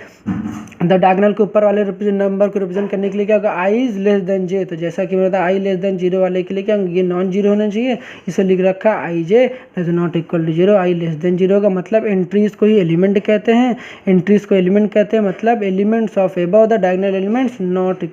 द डायगोनल के ऊपर वाले नंबर को रिप्रेजेंट करने के लिए क्या होगा, आई इज लेस देन जे। तो जैसा कि मैंने बताया आई लेस देन जीरो वाले के लिए क्या होंगे, ये नॉन जीरो होना चाहिए, इसे लिख रखा I J is not equal to zero. I less than zero का मतलब एंट्रीज को ही एलिमेंट कहते हैं, एंट्रीज को एलिमेंट कहते हैं, मतलब elements of above the diagonal elements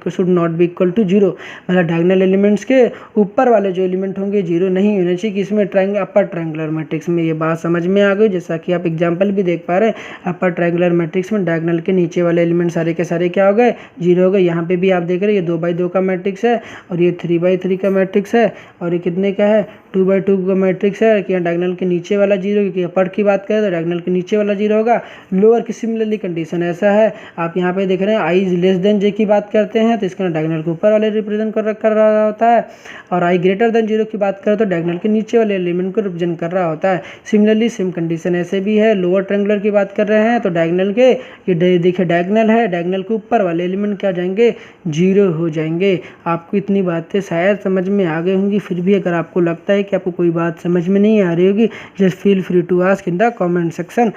should not be equal to zero. मतलब डायगोनल एलिमेंट्स के ऊपर वाले जो एलिमेंट होंगे जीरो नहीं होने चाहिए, किसमें, अपर ट्रायंगुलर मैट्रिक्स में। ये बात समझ में आ गई। जैसा कि आप एग्जाम्पल भी देख पा रहे हैं, अपर ट्रायंगुलर मैट्रिक्स में डायगोनल के नीचे वाले एलिमेंट सारे के सारे क्या हो गए, जीरो हो गए। यहाँ पे भी आप देख रहे हैं ये 2 बाई 2 का मैट्रिक्स है, और ये 3 बाई 3 का मैट्रिक्स है, और ये कितने का है, 2/2 का मैट्रिक्स है कि डायगोनल के नीचे वाला जीरो, क्योंकि अपर की बात करें तो डायगोनल के नीचे वाला जीरो होगा। लोअर की सिमिलरली कंडीशन ऐसा है, आप यहाँ पे देख रहे हैं आई इज लेस देन जे की बात करते हैं तो इसका डायगोनल के ऊपर वाले रिप्रेजेंट कर रहा होता है, और आई ग्रेटर देन जीरो की बात करें तो डायगोनल के नीचे वाले एलिमेंट को रिप्रेजेंट कर रहा होता है। सिमिलरली सेम कंडीशन ऐसे भी है, लोअर ट्रायंगुलर की बात कर रहे हैं तो डायगोनल के ये देखिए डायगोनल है, डायगोनल के ऊपर वाले एलिमेंट क्या जाएंगे, जीरो हो जाएंगे। आपको इतनी बातें शायद समझ में आ गई होंगी, फिर भी अगर आपको लगता है कि आपको कोई बात समझ में नहीं आ रही होगी, just feel free to ask in the comment section.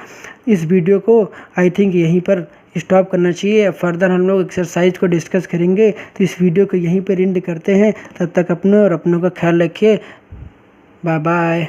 इस वीडियो को आई थिंक यहीं पर स्टॉप करना चाहिए, फर्दर हम लोग एक्सरसाइज को डिस्कस करेंगे, तो इस वीडियो को यहीं पर एंड करते हैं। तब तक अपने और अपनों का ख्याल रखिए, बाय बाय।